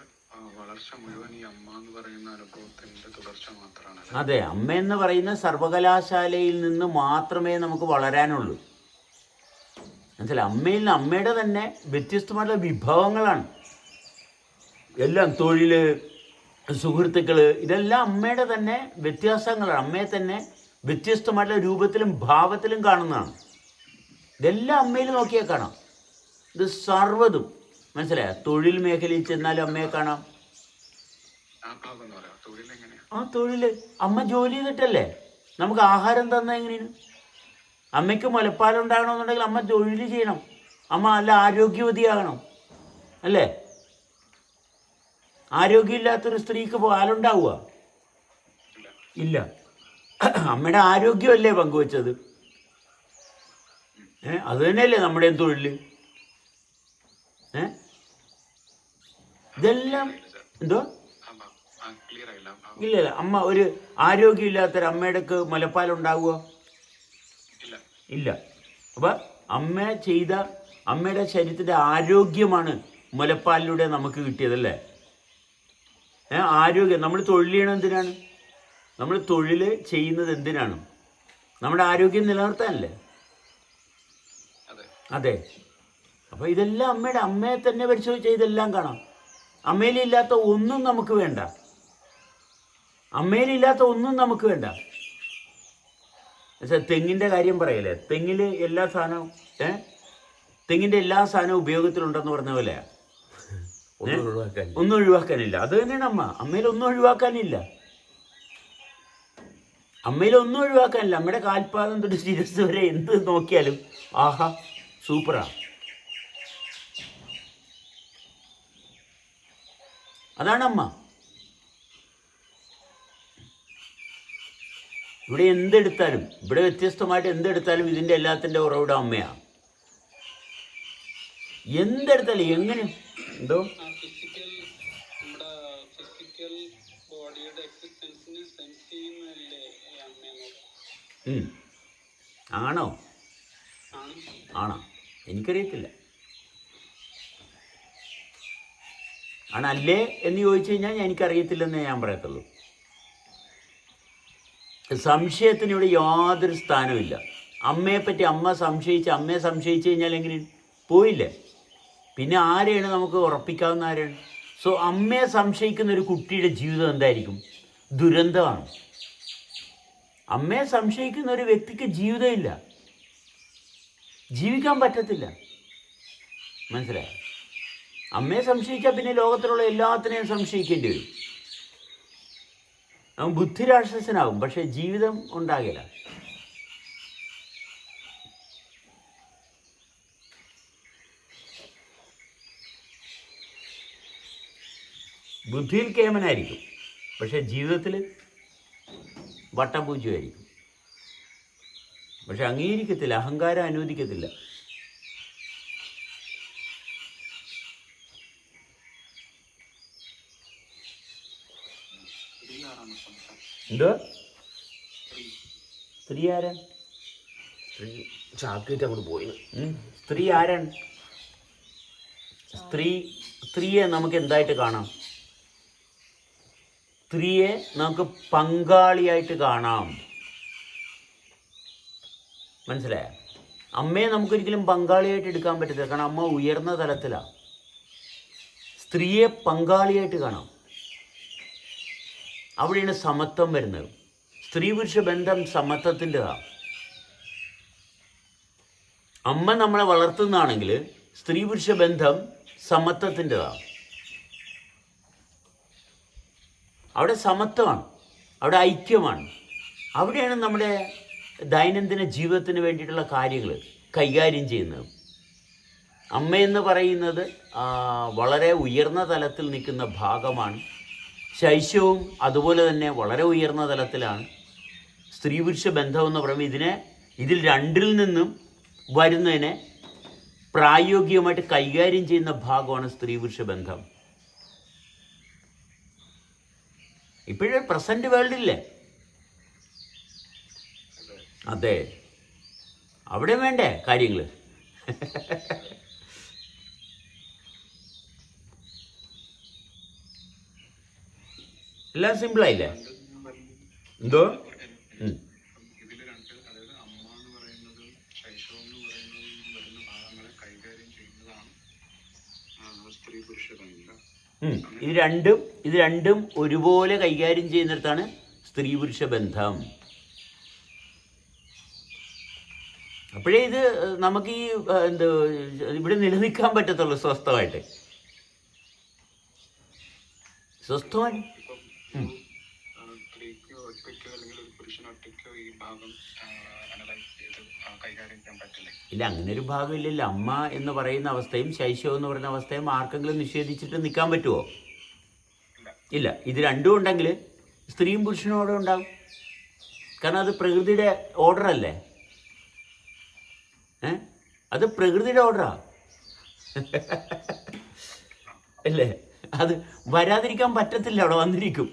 വളർച്ച മുഴുവൻ ഈ അമ്മ എന്ന് പറയുന്ന അനുഭവത്തിന്റെ തുടർച്ച മാത്രമാണ്.
അതെ, അമ്മ എന്ന് പറയുന്ന സർവകലാശാലയിൽ നിന്ന് മാത്രമേ നമുക്ക് വളരാനുള്ളൂ. മനസ്സിലായി? അമ്മയിൽ നിന്ന് അമ്മയുടെ തന്നെ വ്യത്യസ്തമായിട്ടുള്ള വിഭവങ്ങളാണ് എല്ലാം. തൊഴിൽ, സുഹൃത്തുക്കൾ, ഇതെല്ലാം അമ്മയുടെ തന്നെ വ്യത്യാസങ്ങളാണ്. അമ്മയെ തന്നെ വ്യത്യസ്തമായിട്ടുള്ള രൂപത്തിലും ഭാവത്തിലും കാണുന്നതാണ്. ഇതെല്ലാം അമ്മയിൽ നോക്കിയാൽ കാണാം. ഇത് സർവ്വതും. മനസ്സിലായോ? തൊഴിൽ മേഖലയിൽ ചെന്നാലും അമ്മയെ കാണാം. ആ തൊഴിൽ അമ്മ ജോലി ചെയ്തിട്ടല്ലേ നമുക്ക് ആഹാരം തന്നത്. എങ്ങനെയാണ്? അമ്മയ്ക്ക് മുലപ്പാലം ഉണ്ടാകണമെന്നുണ്ടെങ്കിൽ അമ്മ തൊഴിൽ ചെയ്യണം. അമ്മ നല്ല ആരോഗ്യവതിയാകണം അല്ലേ? ആരോഗ്യമില്ലാത്തൊരു സ്ത്രീക്ക് പാലുണ്ടാവുക ഇല്ല. അമ്മയുടെ ആരോഗ്യമല്ലേ പങ്കുവച്ചത്? അത് തന്നെയല്ലേ നമ്മുടെയും തൊഴിൽ. ഇതെല്ലാം എന്തോ ഇല്ല. അമ്മ ഒരു ആരോഗ്യമില്ലാത്തൊരു അമ്മയുടെ മുലപ്പാലുണ്ടാവുക ഇല്ല. അപ്പം അമ്മയുടെ ശരീരത്തിൻ്റെ ആരോഗ്യമാണ് മുലപ്പാലിലൂടെ നമുക്ക് കിട്ടിയതല്ലേ? ആരോഗ്യം. നമ്മൾ തൊഴിൽ ചെയ്യണം എന്തിനാണ്? നമ്മൾ തൊഴിൽ ചെയ്യുന്നത് എന്തിനാണ്? നമ്മുടെ ആരോഗ്യം നിലനിർത്താനല്ലേ? അതെ. അപ്പോൾ ഇതെല്ലാം അമ്മയെ തന്നെ പരിശോധിച്ചാൽ ഇതെല്ലാം കാണാം. അമ്മയിലില്ലാത്ത ഒന്നും നമുക്ക് വേണ്ട. തെങ്ങിൻ്റെ കാര്യം പറയല്ലേ? തെങ്ങിൽ എല്ലാ സാധനവും തെങ്ങിൻ്റെ എല്ലാ സാധനവും ഉപയോഗത്തിലുണ്ടെന്ന് പറഞ്ഞ പോലെയാണ്. ഒന്നും ഒഴിവാക്കാനില്ല. അത് തന്നെയാണ് അമ്മയിൽ ഒന്നും ഒഴിവാക്കാനില്ല. അമ്മയുടെ കാൽപാദം തൊട്ട് ശിരസ് വരെ എന്ത് നോക്കിയാലും ആഹാ സൂപ്പറാണ്. അതാണ് അമ്മ. ഇവിടെ എന്തെടുത്താലും, ഇവിടെ വ്യത്യസ്തമായിട്ട് എന്തെടുത്താലും ഇതിൻ്റെ എല്ലാത്തിൻ്റെ ഉറവിടം അമ്മയാണ്. എന്തെടുത്താലും എങ്ങനെ എന്തോ
ഫിസിക്കൽ നമ്മുടെ ഫിസിക്കൽ ബോഡിയുടെ എക്സിസ്റ്റൻസിനെ സെൻസ് ചെയ്യുന്നതല്ലേ ഈ അമ്മയെന്ന്
ആണോ
ആണ്.
ആണോ എനിക്കറിയത്തില്ല. ആണല്ലേ എന്ന് ചോദിച്ചു കഴിഞ്ഞാൽ എനിക്കറിയത്തില്ലെന്നേ ഞാൻ പറയത്തുള്ളൂ. സംശയത്തിന് ഇവിടെ യാതൊരു സ്ഥാനമില്ല. അമ്മയെപ്പറ്റി അമ്മയെ സംശയിച്ചു കഴിഞ്ഞാൽ എങ്ങനെ പോയില്ലേ? പിന്നെ ആരെയാണ് നമുക്ക് ഉറപ്പിക്കാവുന്ന ആരാണ്? സോ അമ്മയെ സംശയിക്കുന്ന ഒരു കുട്ടിയുടെ ജീവിതം എന്തായിരിക്കും? ദുരന്തമാണ്. അമ്മയെ സംശയിക്കുന്ന ഒരു വ്യക്തിക്ക് ജീവിതമില്ല, ജീവിക്കാൻ പറ്റത്തില്ല. മനസ്സിലായോ? അമ്മയെ സംശയിച്ചാൽ പിന്നെ ലോകത്തിലുള്ള എല്ലാത്തിനെയും സംശയിക്കേണ്ടി വരും. അവൻ ബുദ്ധിരാക്ഷസനാകും, പക്ഷെ ജീവിതം ഉണ്ടാകില്ല. ബുദ്ധിയിൽ കേമനായിരിക്കും, പക്ഷെ ജീവിതത്തിൽ വട്ടം പൂജ്യമായിരിക്കും. പക്ഷെ അംഗീകരിക്കത്തില്ല, അഹങ്കാരം അനുവദിക്കത്തില്ല. എന്തോ സ്ത്രീ ആരാൻ?
ചാക്കിയിട്ട് അങ്ങോട്ട് പോയി.
സ്ത്രീ ആരാണ്? സ്ത്രീയെ നമുക്ക് എന്തായിട്ട് കാണാം? സ്ത്രീയെ നമുക്ക് പങ്കാളിയായിട്ട് കാണാം. മനസ്സിലായ? അമ്മയെ നമുക്കൊരിക്കലും പങ്കാളിയായിട്ട് എടുക്കാൻ പറ്റത്തില്ല, കാരണം അമ്മ ഉയർന്ന തലത്തിലാണ്. സ്ത്രീയെ പങ്കാളിയായിട്ട് കാണാം. അവിടെയാണ് സമത്വം വരുന്നത്. സ്ത്രീ പുരുഷ ബന്ധം സമത്വത്തിൻ്റെതാണ്. അമ്മ നമ്മളെ വളർത്തുന്നതാണെങ്കിൽ സ്ത്രീ പുരുഷ ബന്ധം സമത്വത്തിൻ്റെതാണ്. അവിടെ സമത്വമാണ്, അവിടെ ഐക്യമാണ്. അവിടെയാണ് നമ്മുടെ ദൈനംദിന ജീവിതത്തിന് വേണ്ടിയിട്ടുള്ള കാര്യങ്ങൾ കൈകാര്യം ചെയ്യുന്നത്. അമ്മയെന്ന് പറയുന്നത് വളരെ ഉയർന്ന തലത്തിൽ നിൽക്കുന്ന ഭാഗമാണ്. ശൈശവവും അതുപോലെ തന്നെ വളരെ ഉയർന്ന തലത്തിലാണ്. സ്ത്രീ പുരുഷ ബന്ധം എന്ന് പറയുമ്പോൾ ഇതിൽ രണ്ടിൽ നിന്നും വരുന്നതിനെ പ്രായോഗികമായിട്ട് കൈകാര്യം ചെയ്യുന്ന ഭാഗമാണ് സ്ത്രീ പുരുഷ ബന്ധം. ഇപ്പോഴേ പ്രസന്റ് വേൾഡില്ലേ? അതെ, അവിടെ വേണ്ടേ കാര്യങ്ങൾ? എല്ലാം സിമ്പിളായില്ലേ? എന്തോ
ഇതില് രണ്ട്, അതായത് അമ്മ എന്ന് പറയുന്നത് ശൈശവം എന്ന് പറയുന്നതിൽ വരുന്ന ഭാഗങ്ങളെ കൈകാര്യം ചെയ്യുന്നതാണ് സ്ത്രീ പുരുഷ ബന്ധം.
ഇത് രണ്ടും ഒരുപോലെ കൈകാര്യം ചെയ്യുന്നിടത്താണ് സ്ത്രീ പുരുഷ ബന്ധം. അപ്പോഴേ ഇത് നമുക്ക് ഈ ഇവിടെ നിലനിൽക്കാൻ പറ്റത്തുള്ളൂ സ്വസ്ഥമായിട്ട്. സ്വസ്ഥമായി
സ്ത്രീക്ക് ഒറ്റയ്ക്കോ അല്ലെങ്കിൽ ഒരു പുരുഷൻ ഒറ്റയ്ക്കോ ഈ ഭാഗം അനലൈസ് ചെയ്ത് കൈകാര്യം ചെയ്യാൻ പറ്റില്ല.
ഇല്ല, അങ്ങനെ ഒരു ഭാഗം ഇല്ലല്ലോ. അമ്മ എന്ന് പറയുന്ന അവസ്ഥയും ശൈശവം എന്ന് പറയുന്ന അവസ്ഥയും ആർക്കെങ്കിലും നിഷേധിച്ചിട്ട് നിൽക്കാൻ പറ്റുമോ? ഇല്ല. ഇത് രണ്ടും ഉണ്ടെങ്കിൽ സ്ത്രീയും പുരുഷനും അവിടെ ഉണ്ടാകും. കാരണം അത് പ്രകൃതിയുടെ ഓർഡറല്ലേ? അത് പ്രകൃതിയുടെ ഓർഡറാ അല്ലേ? അത് വരാതിരിക്കാൻ പറ്റത്തില്ല, അവിടെ വന്നിരിക്കും.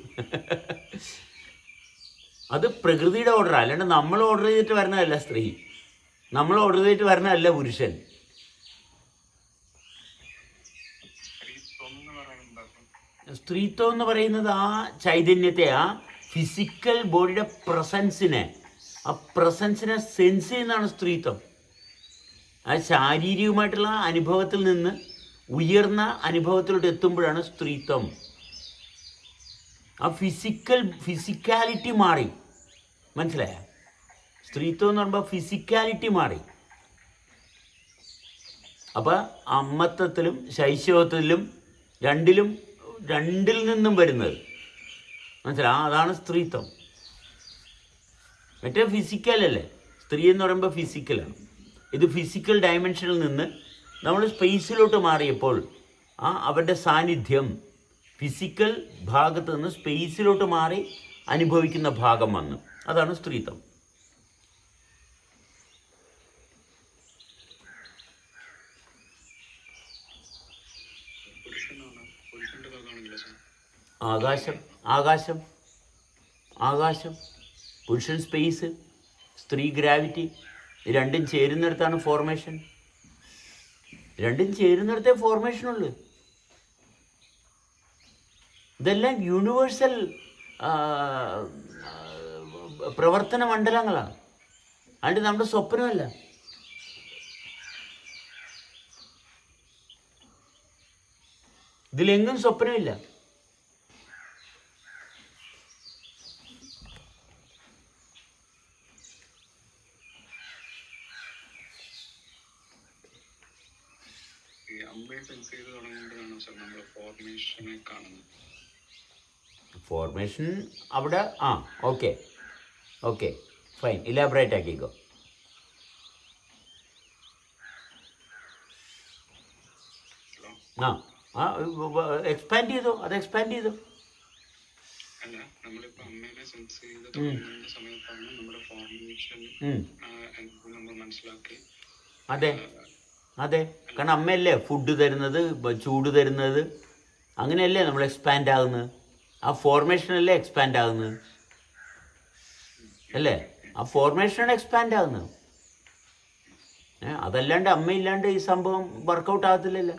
അത് പ്രകൃതിയുടെ ഓർഡറാണ്, അല്ലാണ്ട് നമ്മൾ ഓർഡർ ചെയ്തിട്ട് വരണതല്ല സ്ത്രീ, നമ്മൾ ഓർഡർ ചെയ്തിട്ട് വരണതല്ല പുരുഷൻ. സ്ത്രീത്വം എന്ന് പറയുന്നത് ആ ചൈതന്യത്തെ, ആ ഫിസിക്കൽ ബോഡിയുടെ പ്രസൻസിനെ സെൻസ് ചെയ്യുന്നതാണ് സ്ത്രീത്വം. ആ ശാരീരികമായിട്ടുള്ള അനുഭവത്തിൽ നിന്ന് ഉയർന്ന അനുഭവത്തിലോട്ട് എത്തുമ്പോഴാണ് സ്ത്രീത്വം. ആ ഫിസിക്കാലിറ്റി മാറി. മനസ്സിലായ? സ്ത്രീത്വം എന്ന് പറയുമ്പോൾ ഫിസിക്കാലിറ്റി മാറി. അപ്പം അമ്മത്വത്തിലും ശൈശവത്തിലും രണ്ടിൽ നിന്നും വരുന്നത് മനസ്സിലായി? അതാണ് സ്ത്രീത്വം. മറ്റേ ഫിസിക്കലല്ലേ? സ്ത്രീ എന്ന് പറയുമ്പോൾ ഫിസിക്കലാണ്. ഇത് ഫിസിക്കൽ ഡയമെൻഷനിൽ നിന്ന് നമ്മൾ സ്പേസിലോട്ട് മാറിയപ്പോൾ അവരുടെ സാന്നിധ്യം ഫിസിക്കൽ ഭാഗത്ത് നിന്ന് സ്പേസിലോട്ട് മാറി അനുഭവിക്കുന്ന ഭാഗം വന്നു. അതാണ് സ്ത്രീത്വം.
പുരുഷന്റെ ഭാഗമാണെങ്കിലോ സാർ?
ആകാശം ആകാശം ആകാശം, പുരുഷൻ സ്പേസ്, സ്ത്രീ ഗ്രാവിറ്റി, രണ്ടും ചേരുന്നിടത്താണ് ഫോർമേഷൻ. രണ്ടും ചേരുന്നിടത്തേ ഫോർമേഷനുള്ളൂ. ഇതെല്ലാം യൂണിവേഴ്സൽ പ്രവർത്തന മണ്ഡലങ്ങളാണ്. അതുകൊണ്ട് നമ്മുടെ സ്വപ്നമല്ല. ഇതിലെങ്ങും സ്വപ്നമില്ല.
ഈ അമ്മയെ സെൻസ് ചെയ്ത് തുടങ്ങുമ്പോഴാണോ സാർ നമ്മൾ ഫോർമേഷനെ കാണുന്നത്?
ഫോർമേഷൻ അവിടെ ഓക്കെ ഓക്കെ ഫൈൻ, ഇലാബറേറ്റ് ആക്കിക്കോ. എക്സ്പാൻഡ് ചെയ്തോ, അത് എക്സ്പാൻഡ് ചെയ്തോ.
അല്ല, നമ്മളിപ്പോ അമ്മേനെ സെൻസ് ചെയ്ത് തുടങ്ങുന്ന സമയത്താണ് നമ്മുടെ ഫോർമേഷൻ നമ്മൾ മനസ്സിലാക്കി.
അതെ അതെ, കാരണം അമ്മയല്ലേ ഫുഡ് തരുന്നത്, ചൂട് തരുന്നത്, അങ്ങനെയല്ലേ നമ്മൾ എക്സ്പാൻഡ് ആകുന്നത്. ആ ഫോർമേഷനല്ലേ എക്സ്പാൻഡ് ആകുന്നത് അല്ലേ? ആ ഫോർമേഷനാണ് എക്സ്പാൻഡ് ആകുന്നത്. അതല്ലാണ്ട് അമ്മയില്ലാണ്ട് ഈ സംഭവം വർക്കൗട്ട് ആകത്തില്ലല്ലോ.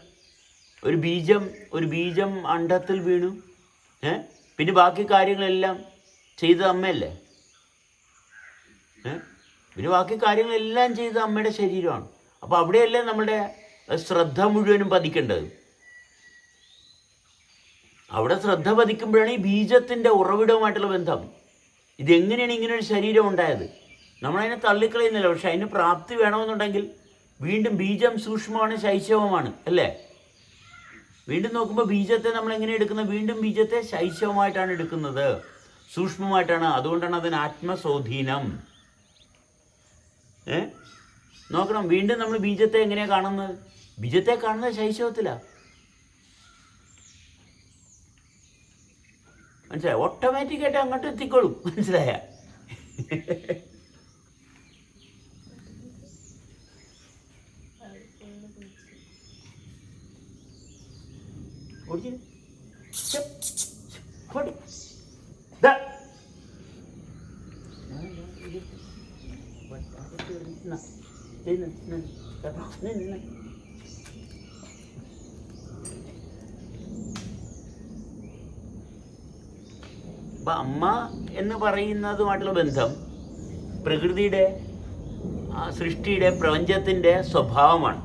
ഒരു ബീജം അണ്ഡത്തിൽ വീണു, പിന്നെ ബാക്കി കാര്യങ്ങളെല്ലാം ചെയ്ത അമ്മയല്ലേ. പിന്നെ ബാക്കി കാര്യങ്ങളെല്ലാം ചെയ്ത അമ്മയുടെ ശരീരമാണ്. അപ്പോൾ അവിടെയല്ലേ നമ്മുടെ ശ്രദ്ധ മുഴുവനും പതിക്കേണ്ടത്. അവിടെ ശ്രദ്ധ പതിക്കുമ്പോഴാണ് ഈ ബീജത്തിൻ്റെ ഉറവിടവുമായിട്ടുള്ള ബന്ധം. ഇതെങ്ങനെയാണ് ഇങ്ങനൊരു ശരീരം ഉണ്ടായത്? നമ്മളതിനെ തള്ളിക്കളയുന്നില്ല. പക്ഷെ അതിന് പ്രാപ്തി വേണമെന്നുണ്ടെങ്കിൽ വീണ്ടും ബീജം സൂക്ഷ്മമാണ്, ശൈശവമാണ് അല്ലേ? വീണ്ടും നോക്കുമ്പോൾ ബീജത്തെ നമ്മൾ എങ്ങനെ എടുക്കുന്നത്? വീണ്ടും ബീജത്തെ ശൈശവമായിട്ടാണ് എടുക്കുന്നത്, സൂക്ഷ്മമായിട്ടാണ്. അതുകൊണ്ടാണ് അതിന് ആത്മസ്വാധീനം. നോക്കണം, വീണ്ടും നമ്മൾ ബീജത്തെ എങ്ങനെയാണ് കാണുന്നത്? ബീജത്തെ കാണുന്നത് ശൈശവത്തിലാണ്. മനസ്സിലായ? ഓട്ടോമാറ്റിക്കായിട്ട് അങ്ങോട്ട് എത്തിക്കോളും. മനസ്സിലായ? അപ്പം അമ്മ എന്ന് പറയുന്നതുമായിട്ടുള്ള ബന്ധം പ്രകൃതിയുടെ, സൃഷ്ടിയുടെ, പ്രപഞ്ചത്തിൻ്റെ സ്വഭാവമാണ്.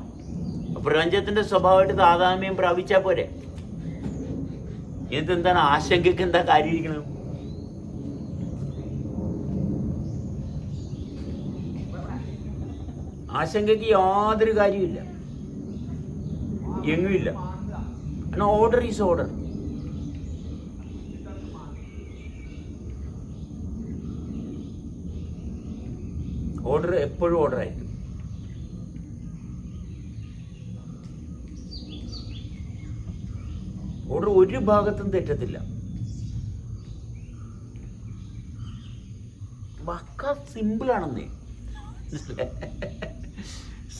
പ്രപഞ്ചത്തിൻ്റെ സ്വഭാവമായിട്ട് താതാത്മ്യം പ്രാപിച്ചാൽ പോരെ. എന്താണ് ആശങ്കയ്ക്ക് എന്താ കാര്യമിരിക്കണം? ആശങ്കയ്ക്ക് യാതൊരു കാര്യമില്ല, എങ്ങുമില്ല. കാരണം ഓർഡർ ഈസ് ഓർഡർ. ഓർഡർ എപ്പോഴും ഓർഡർ ആയിരിക്കും. ഓർഡർ ഒരു ഭാഗത്തും തെറ്റത്തില്ല. വക്ക സിമ്പിളാണെന്നേ.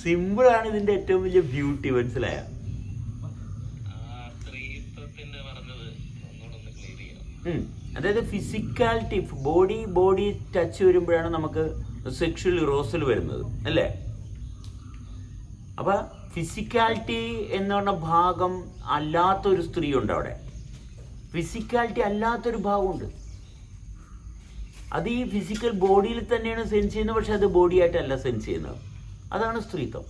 സിമ്പിളാണ് ഇതിൻ്റെ ഏറ്റവും വലിയ ബ്യൂട്ടി. മനസ്സിലായ? അതായത് ഫിസിക്കാലിറ്റി, ബോഡി ടച്ച് വരുമ്പോഴാണ് നമുക്ക് സെക്ഷൽ ഇറോസൽ വരുന്നത് അല്ലേ? അപ്പം ഫിസിക്കാലിറ്റി എന്ന് പറഞ്ഞ ഭാഗം അല്ലാത്തൊരു സ്ത്രീ ഉണ്ട് അവിടെ. ഫിസിക്കാലിറ്റി അല്ലാത്തൊരു ഭാഗമുണ്ട്. അത് ഈ ഫിസിക്കൽ ബോഡിയിൽ തന്നെയാണ് സെൻസ് ചെയ്യുന്നത്, പക്ഷെ അത് ബോഡിയായിട്ടല്ല സെൻസ് ചെയ്യുന്നത്. അതാണ് സ്ത്രീത്വം.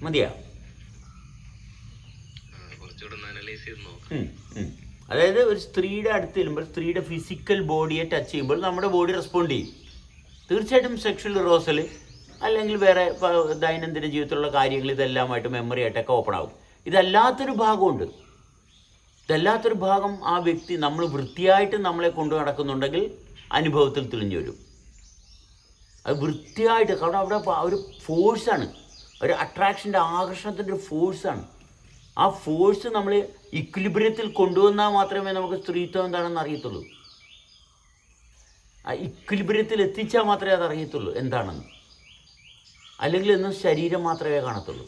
മതിയാ? അതായത് ഒരു സ്ത്രീയുടെ അടുത്ത് ചെല്ലുമ്പോൾ, സ്ത്രീയുടെ ഫിസിക്കൽ ബോഡിയെ ടച്ച് ചെയ്യുമ്പോൾ നമ്മുടെ ബോഡി റെസ്പോണ്ട് ചെയ്യും. തീർച്ചയായിട്ടും സെക്ഷൽ ഇറോസൽ അല്ലെങ്കിൽ വേറെ ദൈനംദിന ജീവിതത്തിലുള്ള കാര്യങ്ങൾ ഇതെല്ലാമായിട്ട് മെമ്മറി ആയിട്ടൊക്കെ ഓപ്പൺ ആകും. ഇതല്ലാത്തൊരു ഭാഗമുണ്ട്. ഇതല്ലാത്തൊരു ഭാഗം ആ വ്യക്തി നമ്മൾ വൃത്തിയായിട്ട് നമ്മളെ കൊണ്ടു നടക്കുന്നുണ്ടെങ്കിൽ അനുഭവത്തിൽ തെളിഞ്ഞു വരും. അത് വൃത്തിയായിട്ട്, കാരണം അവിടെ ഒരു ഫോഴ്സാണ്, ഒരു അട്രാക്ഷൻ്റെ, ആകർഷണത്തിൻ്റെ ഒരു ഫോഴ്സാണ്. ആ ഫോഴ്സ് നമ്മൾ ഇക്വിലിബ്രിയത്തിൽ കൊണ്ടുവന്നാൽ മാത്രമേ നമുക്ക് സ്ത്രീത്വം എന്താണെന്ന് അറിയത്തുള്ളൂ. ആ ഇക്വിലിബ്രിയത്തിൽ എത്തിച്ചാൽ മാത്രമേ അത് അറിയത്തുള്ളൂ എന്താണെന്ന്. അല്ലെങ്കിൽ എന്നും ശരീരം മാത്രമേ കാണത്തുള്ളൂ.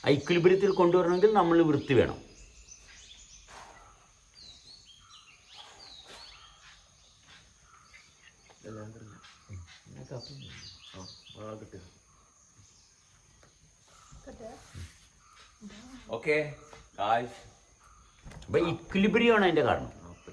ആ ഇക്വിലിബ്രിയത്തിൽ കൊണ്ടുവരണമെങ്കിൽ നമ്മൾ വൃത്തി വേണം.
ഓക്കെ ഗായ്സ്,
അപ്പം ഇക്വിലിബ്രിയമാണ് അതിൻ്റെ കാരണം.